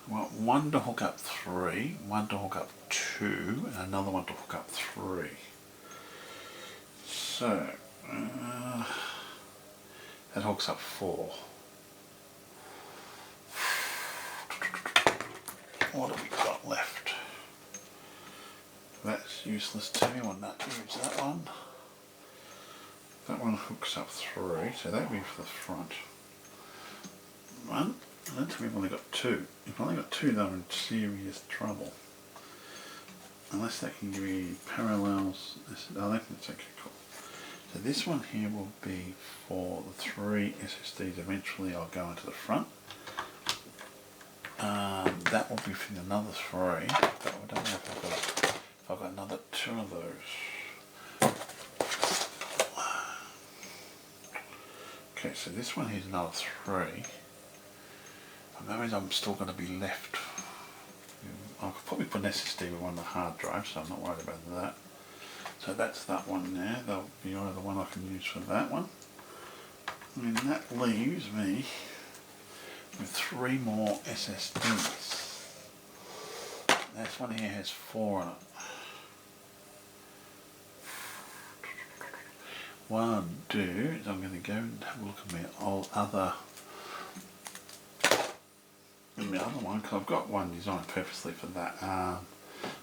I want one to hook up 3, one to hook up 2, and another one to hook up 3. So that hooks up 4. What have we got left? That's useless too. I want that to use that one. That one hooks up 3, so that would be for the front. One, and then we've only got 2. If we've only got 2, they're in serious trouble. Unless they can give me parallels. Oh, that's okay, cool. So this one here will be for the 3 SSDs. Eventually I'll go into the front. That will be for another 3, but I don't know if I've got another 2 of those. Okay, so this one here's another 3. And that means I'm still going to be left. I could probably put an SSD with one of the hard drives, so I'm not worried about that. So that's that one there. That'll be either one I can use for that one. And that leaves me with 3 more SSDs. This one here has 4 on it. What I'll do is I'm going to go and have a look at my other one, because I've got one designed purposely for that.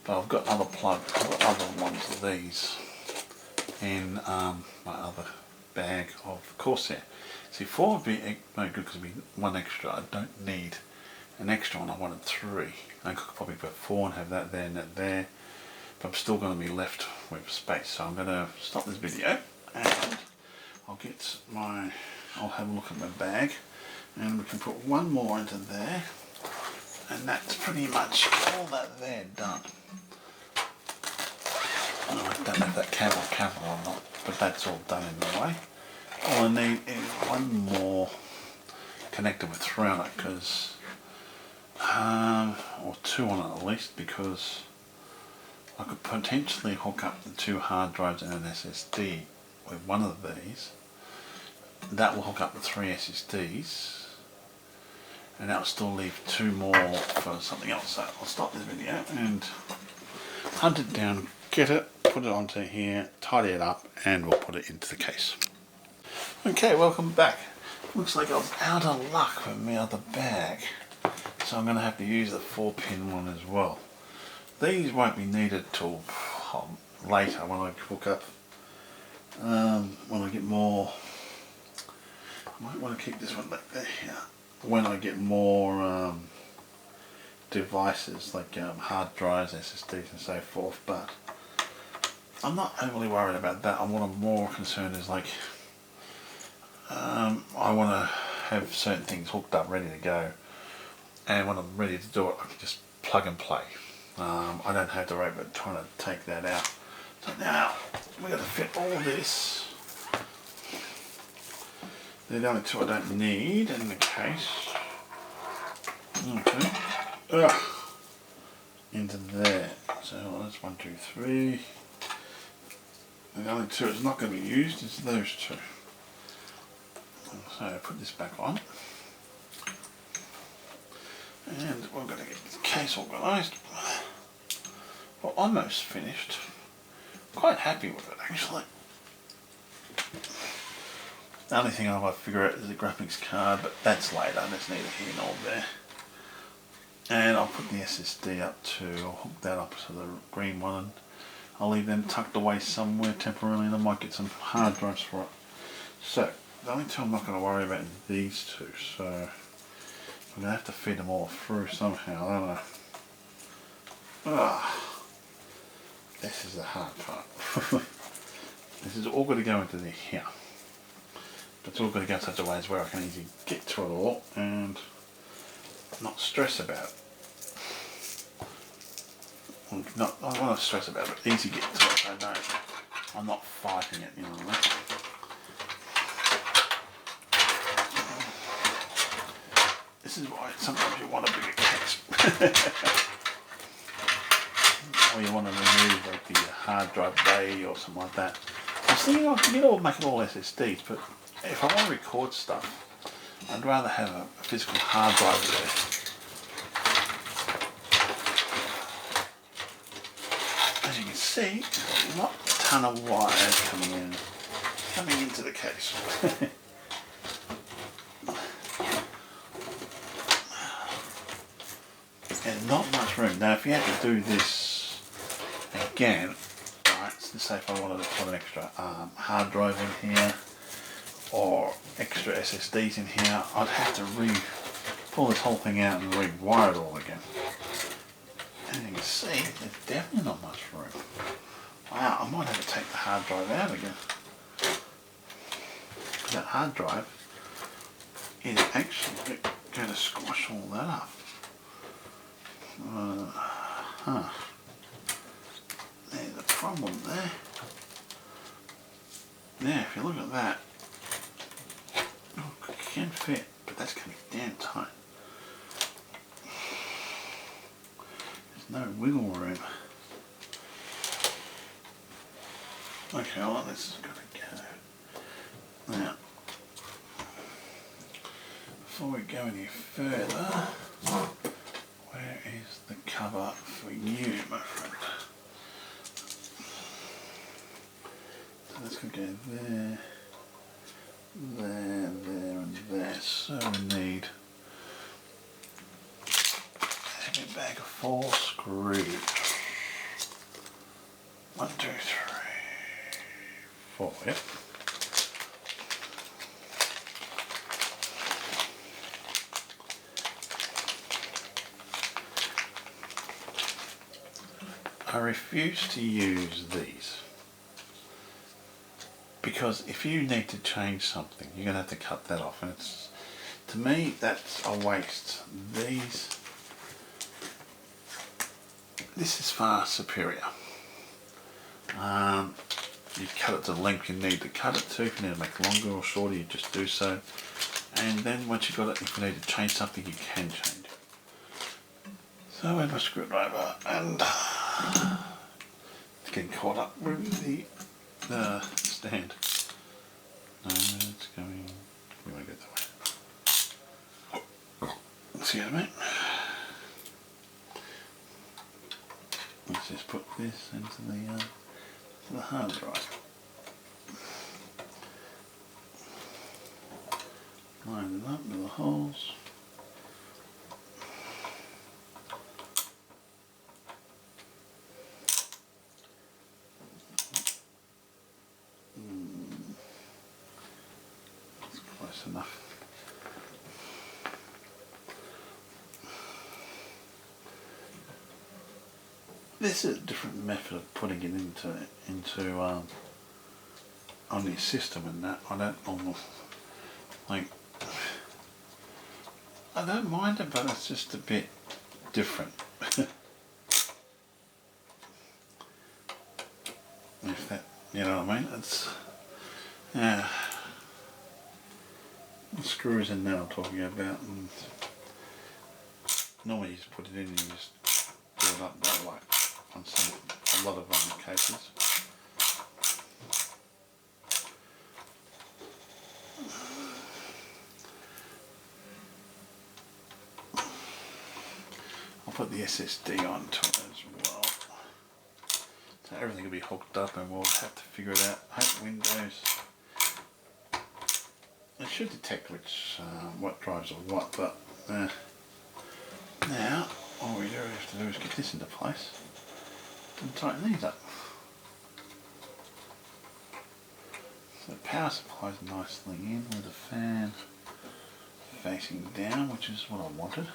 But I've got other plugs, I've got other ones of these in my other bag of Corsair. See, 4 would be no good because it would be 1 extra. I don't need an extra one, I wanted 3. I could probably put 4 and have that there and that there. But I'm still going to be left with space. So I'm going to stop this video and I'll have a look at my bag and we can put 1 more into there. And that's pretty much all that there done. I don't know if that came on camera or not, but that's all done in the way. All I need is 1 more connector with 3 on it, because, or 2 on it at least, because I could potentially hook up the 2 hard drives and an SSD with one of these. That will hook up the 3 SSDs. And that will still leave 2 more for something else. So I'll stop this video and hunt it down, get it, put it onto here, tidy it up, and we'll put it into the case. Okay, welcome back. Looks like I was out of luck with my other bag. So I'm going to have to use the 4-pin one as well. These won't be needed till later when I hook up, when I get more. I might want to keep this one back there. When I get more devices like hard drives, SSDs and so forth, but I'm not overly worried about that. What I'm more concerned is like I want to have certain things hooked up ready to go, and when I'm ready to do it I can just plug and play. I don't have to worry about trying to take that out. So now we're going to fit all this. They're the only 2 I don't need in the case. Okay. Into there. So that's 1, 2, 3. And the only 2 it's not going to be used is those 2. So put this back on. And we're going to get this case organised. well, almost finished. Quite happy with it actually. The only thing I've got to figure out is the graphics card, but that's later, that's neither here nor there. And I'll put the SSD up too, I'll hook that up to the green one, and I'll leave them tucked away somewhere temporarily, and I might get some hard drives for it. So, the only two I'm not going to worry about is these two, so I'm going to have to feed them all through somehow, don't I? This is the hard part. This is all going to go into here. But it's all going to go in such a way as where I can easily get to it all and not stress about it. Well, I want to stress about it, but easy get to it so I'm not fighting it, you know what I mean? This is why sometimes you want a bigger case. Or you want to remove like the hard drive bay or something like that. I was thinking I could make it all SSDs, but if I want to record stuff, I'd rather have a physical hard drive there. As you can see, there's not a ton of wires coming into the case. And not much room. Now if you had to do this again, right, so say if I wanted to put an extra hard drive in here, or extra SSDs in here, I'd have to pull this whole thing out and rewire it all again. And you can see, there's definitely not much room. Wow, I might have to take the hard drive out again. That hard drive is actually going to squash all that up. There's a problem there. Now, if you look at that, it can fit, but that's going to be damn tight. There's no wiggle room. Okay, well, this is going to go. Now, before we go any further, where is the cover for you, my friend? So that's going to go there. There, and there. So we need a bag of 4 screws. 1, 2, 3, 4. Yep. I refuse to use these. Because if you need to change something, you're going to have to cut that off, and to me that's a waste. This is far superior. You cut it to the length you need to cut it to. If you need to make it longer or shorter, you just do so. And then once you've got it, if you need to change something, you can change it. So I have my screwdriver, and it's getting caught up with the stand. No, it's going. We want to go that way. Excuse me. Let's just put this into the hard drive. Line it up with the holes. Enough. This is a different method of putting it into on your system, and that I don't almost like. I don't mind it, but it's just a bit different. If that, you know what I mean? It's yeah. The screws in there I'm talking about, and normally you just put it in and you just do it up that way on a lot of cases. I'll put the SSD onto it as well. So everything will be hooked up and we'll have to figure it out. I hope Windows, it should detect what drives are what, but now all we have to do is get this into place and tighten these up. So the power supply is nicely in with the fan facing down, which is what I wanted.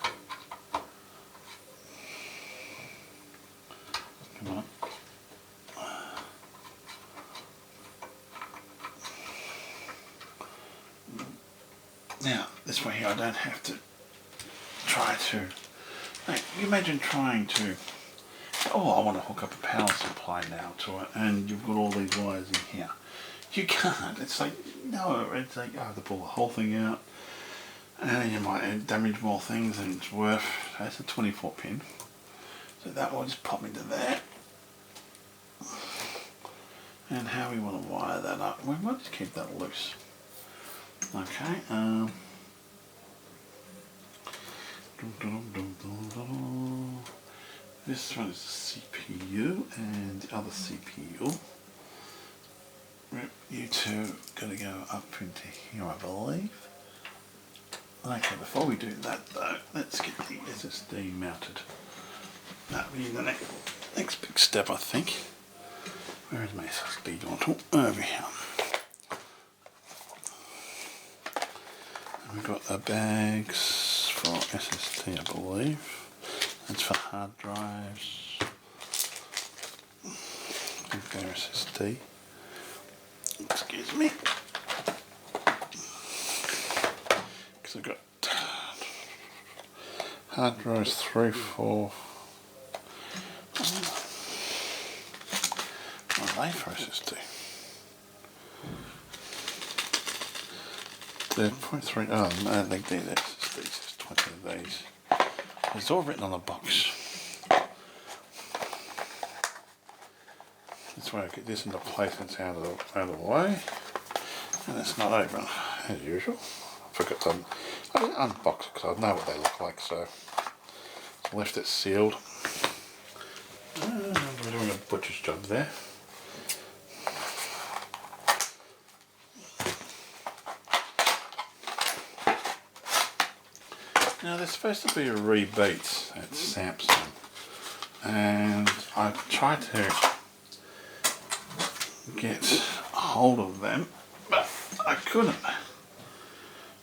Come on. Now, this way here I don't have to try to... Like, you imagine trying to... Oh, I want to hook up a power supply now to it, and you've got all these wires in here. You can't. It's like, no, it's like, I have to pull the whole thing out, and you might damage more things than it's worth. That's a 24 pin. So that will just pop into there. And how we want to wire that up, we might just keep that loose. Okay, this one is the CPU and the other CPU. You two gotta go up into here, I believe. Okay, before we do that though, let's get the SSD mounted. That'll be the next big step, I think. Where is my SSD gone? Over here. We've got the bags for SSD, I believe. That's for hard drives. Their SSD. Excuse me. Because I've got hard drives 3, 4. What are they for SSD? They're 0.3. Oh, no, I think these SSDs. There's 20 of these. It's all written on the box. That's why I get this into place and it's out of the way. And it's not open, as usual. I forgot to unbox it because I know what they look like, so I left it sealed. We're doing a butcher's job there. Now there's supposed to be a rebeat at Samsung, and I tried to get hold of them, but I couldn't.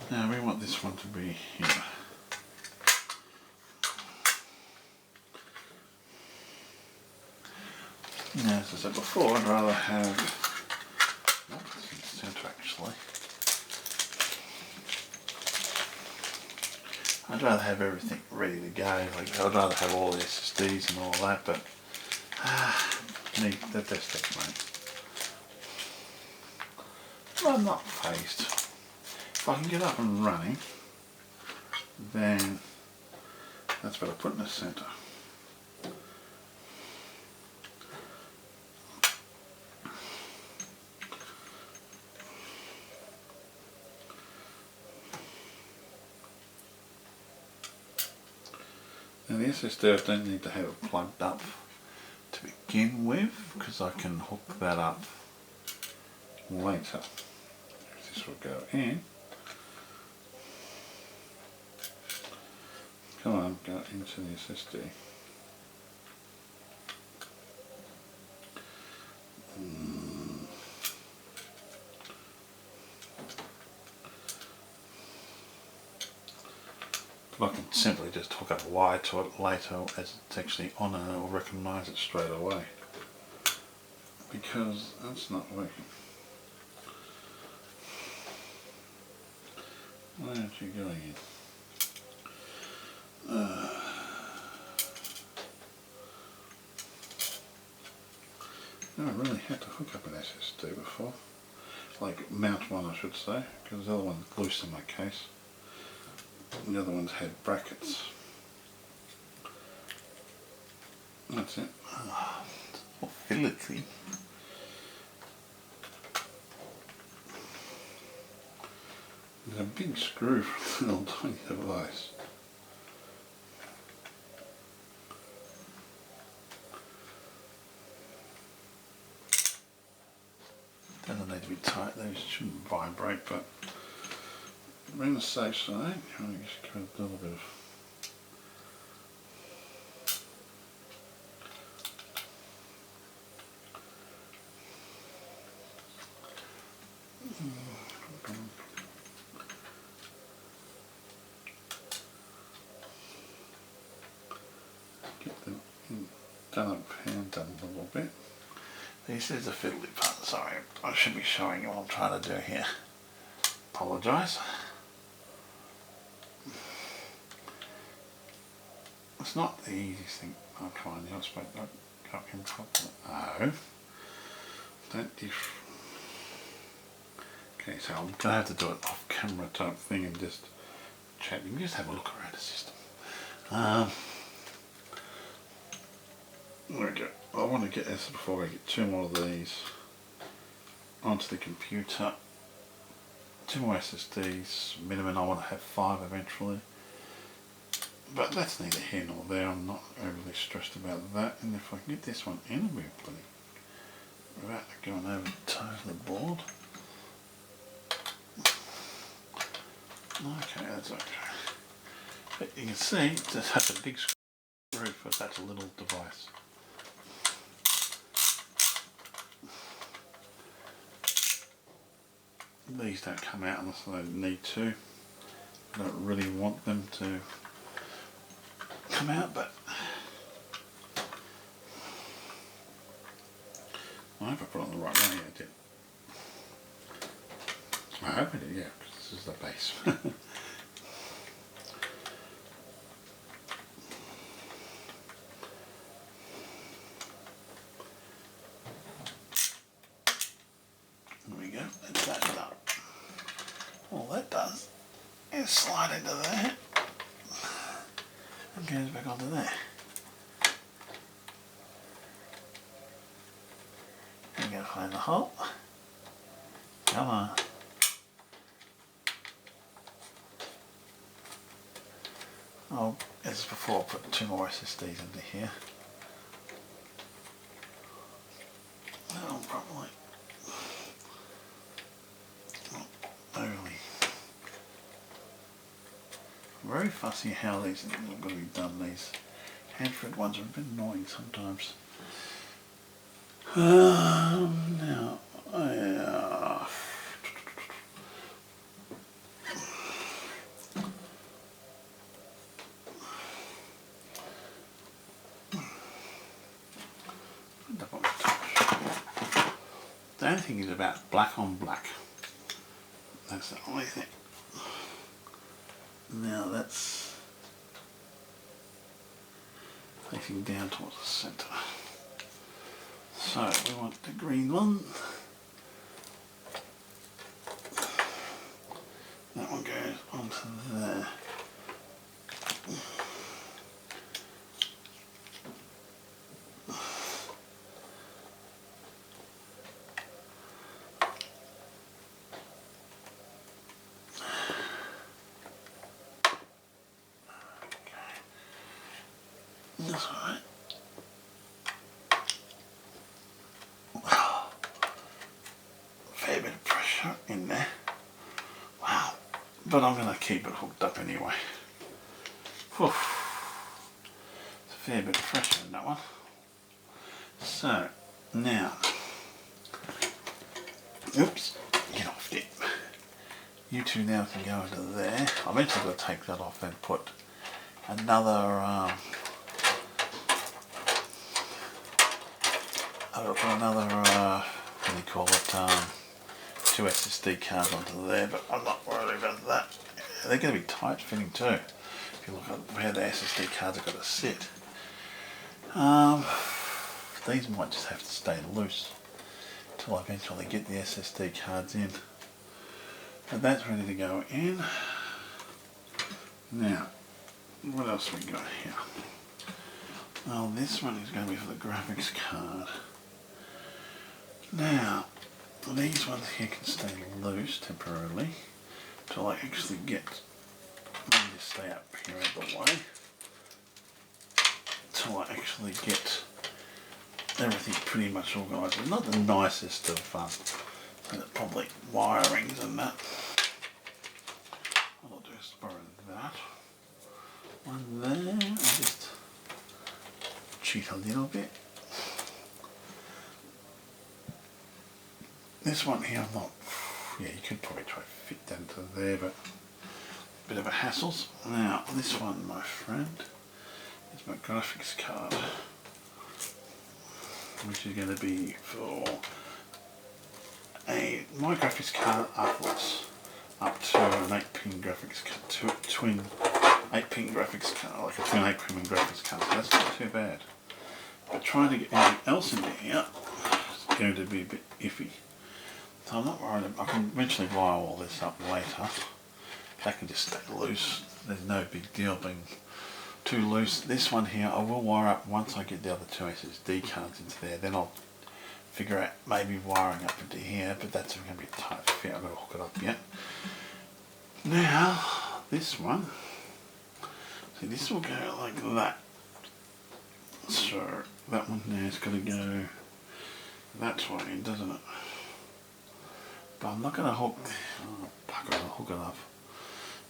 Now we want this one to be here. Now, as I said before, I'd rather have, not in the centre actually, I'd rather have everything ready to go. Like, I'd rather have all the SSDs and all that, but that's just mate. But I'm not phased. If I can get up and running, then that's what I put in the centre. Now the SSD I don't need to have it plugged up to begin with, because I can hook that up later. This will go in. Come on, go into the SSD. I can simply just hook up a wire to it later as it's actually on and it'll recognise it straight away. Because that's not working. Why aren't you going in? I really had to hook up an SSD before. Like mount one I should say, because the other one's loose in my case. And the other ones had brackets. That's it. Or filigree. There's a big screw for a little tiny device. doesn't need to be tight, those shouldn't vibrate, but we're on the safe side. I'll just give it a little bit of get them done up and done a little bit. This is the fiddly part, sorry, I should be showing you what I'm trying to do here. Apologise. It's not the easiest thing. Oh, come on, you're not supposed to go in properly. Oh. Don't okay, so I'm going to have to do it off camera type thing and just chat. You can just have a look around the system. There we go. I want to get this before I get 2 more of these onto the computer. 2 more SSDs, minimum. I want to have 5 eventually. But that's neither here nor there. I'm not overly stressed about that. And if I can get this one in, I'll be bloody without going over the top of the board. Okay, that's okay. But you can see it just has a big screw for such a little device. These don't come out unless I need to. I don't really want them to come out, but I hope I put it on the right way. I did. I hope I did, yeah, because this is the base. There we go, that's that done. All that does is slide into there and goes back onto there. I'm going to find the hole. Come on. Oh, as before, I'll put 2 more SSDs into here. Oh, probably. Not overly. Very fussy how these things are going to be done. These hand-thread ones are a bit annoying sometimes. Now, the only thing is about black on black. That's the only thing. Now that's facing down towards the centre. So we want the green one. That one goes onto there. That's alright. Fair bit of pressure in there. Wow. But I'm going to keep it hooked up anyway. Whew. It's a fair bit of pressure in that one. So, now. Oops. Get off it. You two now can go into there. I'm eventually going to take that off and put another what do you call it, 2 SSD cards onto there, but I'm not worried about that. They're going to be tight fitting too, if you look at where the SSD cards are going to sit. These might just have to stay loose until I eventually get the SSD cards in. But that's ready to go in. Now, what else we got here? Well, this one is going to be for the graphics card. Now, these ones here can stay loose temporarily until I actually get them to stay up here out of the way. Until I actually get everything pretty much organised. It's not the nicest of there's probably wirings and that. I'll just borrow that. One there, and just cheat a little bit. This one here, I'm not, yeah, you could probably try to fit that into there, but a bit of a hassle. Now, this one, my friend, is my graphics card, which is going to be for my graphics card upwards, up to an 8-pin graphics card, twin 8-pin graphics card, like a twin 8-pin graphics card, so that's not too bad. But trying to get anything else into here is going to be a bit iffy. So I'm not worried, I can eventually wire all this up later. That can just stay loose, there's no big deal being too loose. This one here I will wire up once I get the other two SSD cards into there, then I'll figure out maybe wiring up into here, but that's going to be a tight fit, I've got to hook it up yet. Now, this one, see this will go like that. So that one there's got to go that way, doesn't it? But I'm not going to hook, oh bugger, I'll hook it up.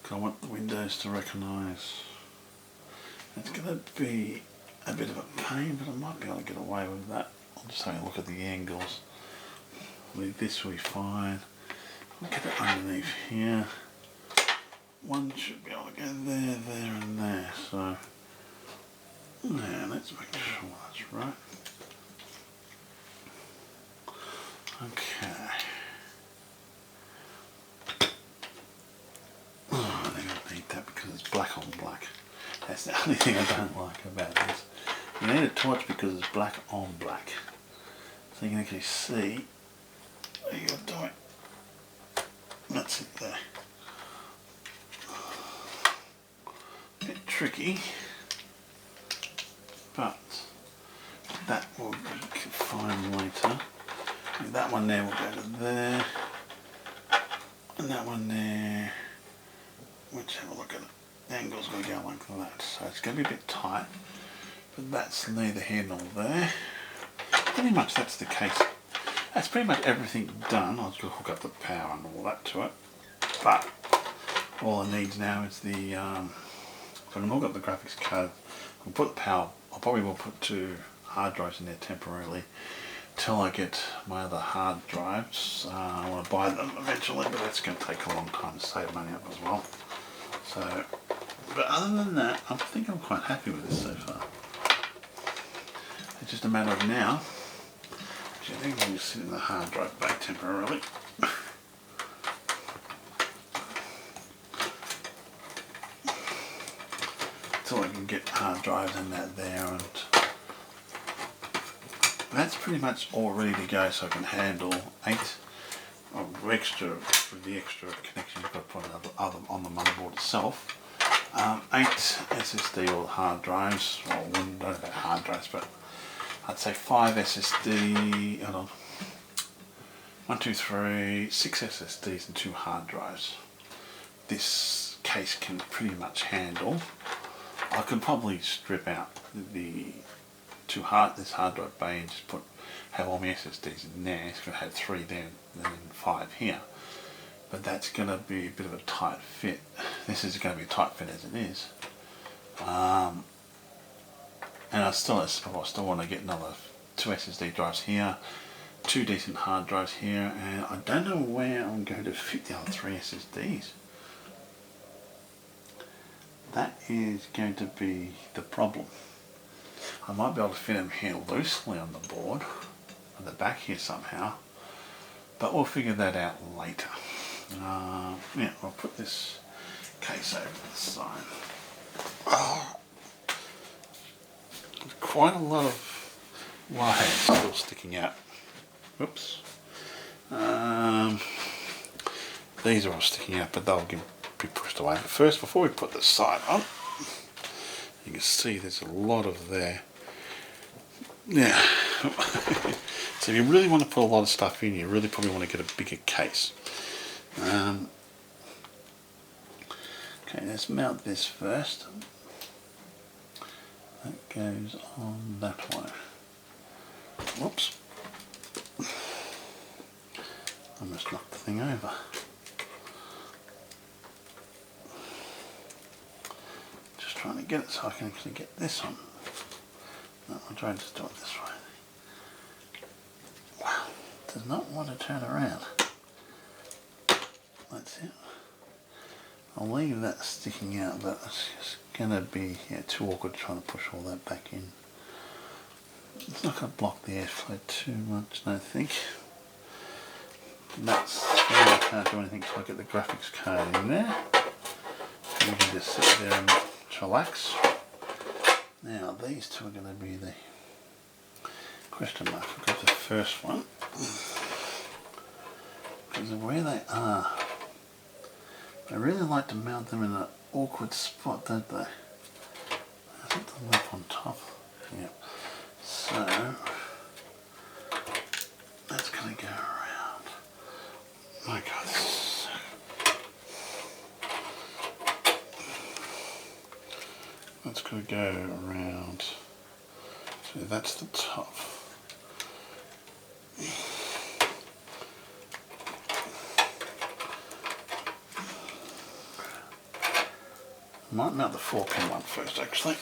Because I want the windows to recognise. It's going to be a bit of a pain, but I might be able to get away with that. I'll just have a look at the angles. This will be fine. I'll get it underneath here. One should be able to go there, there and there. So, now let's make sure that's right. Okay. Oh, I think I need that because it's black on black. That's the only thing I don't like about this. You need a torch because it's black on black. So you can actually see what you're doing. That's it there. A bit tricky, but that will be fine later. That one there will go to there, and that one there, let's have a look at it. The angle's going to go like that, so it's going to be a bit tight, but that's neither here nor there. Pretty much that's the case. That's pretty much everything done. I'll just hook up the power and all that to it, but all it needs now is the, so I'm going to hook up the graphics card, I'll put the power, I probably will put 2 hard drives in there temporarily, till I get my other hard drives. I want to buy them eventually, but that's going to take a long time to save money up as well. So, but other than that, I think I'm quite happy with this so far. It's just a matter of now. Actually, I think I'm just sit in the hard drive bay temporarily. Until I can get hard drives and that there, and that's pretty much all ready to go, so I can handle 8 extra, with the extra connections I've got to put on the motherboard itself. 8 SSD or hard drives, well, I don't know about hard drives, but I'd say 5 SSD, hold on, 1, 2, 3, 6 SSDs and 2 hard drives. This case can pretty much handle. I could probably strip out the this hard drive bay and just have all my SSDs in there. It's going to have 3 there and then 5 here. But that's going to be a bit of a tight fit. This is going to be a tight fit as it is. And I still want to get another 2 SSD drives here, 2 decent hard drives here, and I don't know where I'm going to fit the other 3 SSDs. That is going to be the problem. I might be able to fit them here loosely on the board, on the back here somehow, but we'll figure that out later. Yeah, I'll put this case over to the side. Quite a lot of wires still sticking out. Whoops. These are all sticking out, but they'll be pushed away. But first, before we put the side on, you can see there's a lot of there. Yeah. So if you really want to put a lot of stuff in, you really probably want to get a bigger case. Okay, let's mount this first. That goes on that way. Whoops. Almost knocked the thing over. Just trying to get it so I can actually get this on. No, I'll try and just do it this way. Wow, it does not want to turn around. That's it. I'll leave that sticking out, but it's just going to be too awkward trying to push all that back in. It's not going to block the airflow too much, I don't think. That's why I can't do anything until I get the graphics card in there. And you can just sit there and chillax. Now these two are going to be the question mark. I've got the first one. Because of where they are. They really like to mount them in an awkward spot, don't they? I think they're up on top. Yep. So that's going to go around. My God, this is that's going to go around. So that's the top. Might mount the 4-pin one first, actually.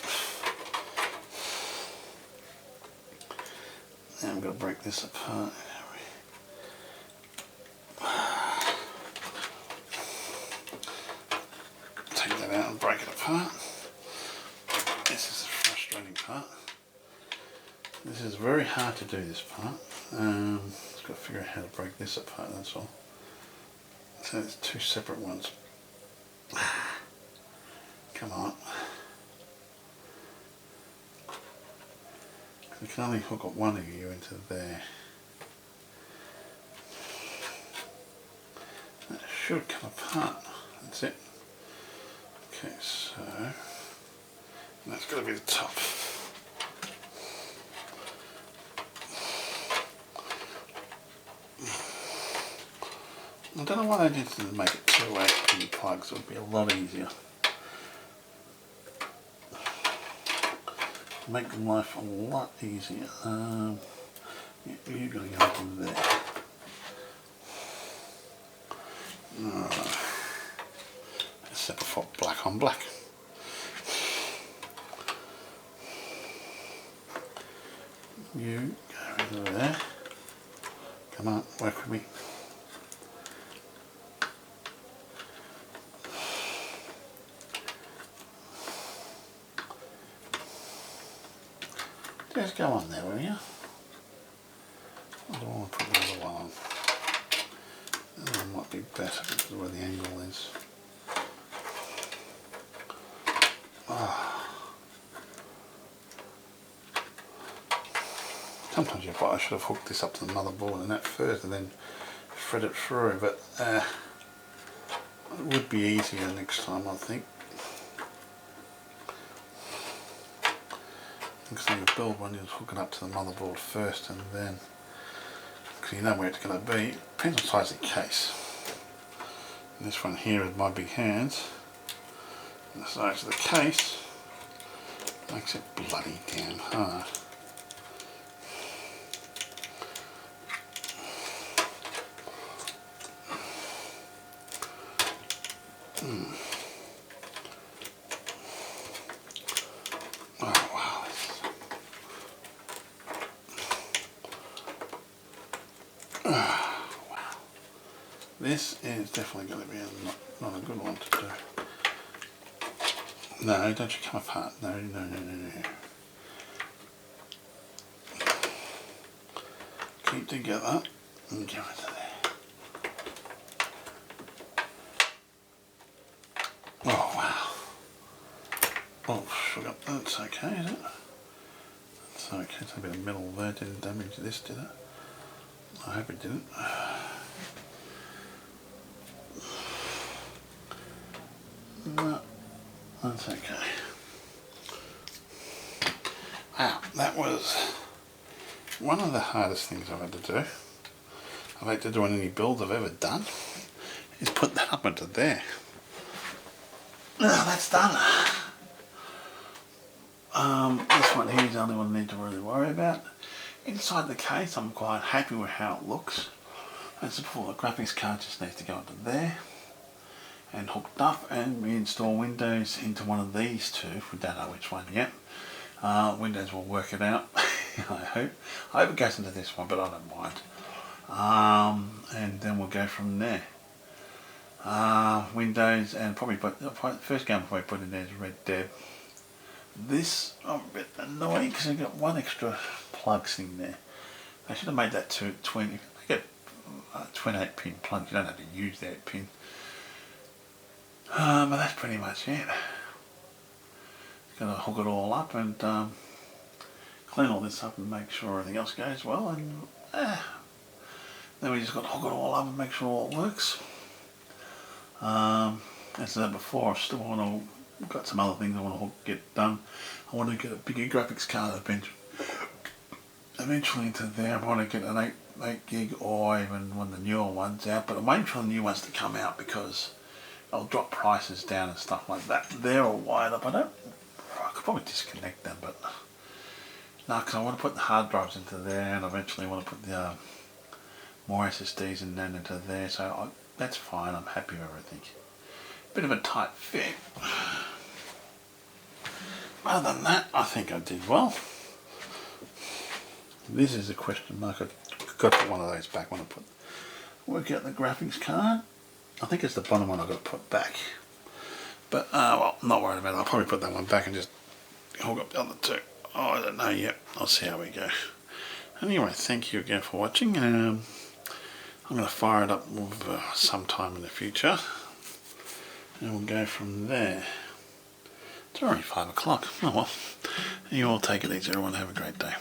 Now I'm going to break this apart. Take that out and break it apart. This is the frustrating part. This is very hard to do, this part. Just got to figure out how to break this apart, that's all. So it's two separate ones. Come on. We can only hook up one of you into there. That should come apart. That's it. Okay, so that's got to be the top. I don't know why they didn't make it 2 8-pin plugs. It would be a lot easier. Make life a lot easier. You've got to go up in there. Alright. Except for black on black. You go over there. Come on, work with me. Just go on there, will you? I don't want to put another one on. That one might be better because of where the angle is. Sometimes you thought I should have hooked this up to the motherboard and that first and then thread it through, but it would be easier next time, I think. Because when you build one, you just hook it up to the motherboard first and then, because you know where it's going to be. Depends on the size of the case. And this one here with my big hands, and the size of the case makes it bloody damn hard. This is definitely going to be not a good one to do. No, don't you come apart. No. Keep together and go into there. Oh, wow. Oh, sugar. That's okay, is it? That's okay. It's a bit of metal there. Didn't damage this, did it? I hope it didn't. No, that's okay. Wow, that was one of the hardest things I've had to do. I've had to do on any build I've ever done, is put that up into there. Now that's done. This one here is the only one I need to really worry about. Inside the case, I'm quite happy with how it looks. As before, the graphics card just needs to go into there and hooked up, and we install Windows into one of these two. We don't know which one yet. Windows will work it out. I hope it goes into this one, but I don't mind. And then we'll go from there. Windows, and probably the first game I'll probably put in there is Red Dead. This, I'm a bit annoying because I've got one extra plug thing there. I should have made that to 20. I get 28 pin plug. You don't have to use that pin. But that's pretty much it. Gonna hook it all up and clean all this up and make sure everything else goes well, and then we just got to hook it all up and make sure all works. As I said before, I still want to, got some other things I want to get done. I want to get a bigger graphics card eventually into there. I want to get an 8 gig or even one of the newer ones out, but I'm waiting for the new ones to come out because I'll drop prices down and stuff like that. They're all wired up. I could probably disconnect them, but no, because I want to put the hard drives into there, and eventually I want to put the more SSDs and then into there. So that's fine. I'm happy with everything. Bit of a tight fit. Other than that, I think I did well. This is a question mark. I've got to put one of those back when I work out the graphics card. I think it's the bottom one I've got to put back. But, well, I'm not worried about it. I'll probably put that one back and just hook up the other two. Oh, I don't know yet. I'll see how we go. Anyway, thank you again for watching. I'm going to fire it up sometime in the future. And we'll go from there. It's already 5 o'clock. Oh well. You all take it easy, everyone. Have a great day.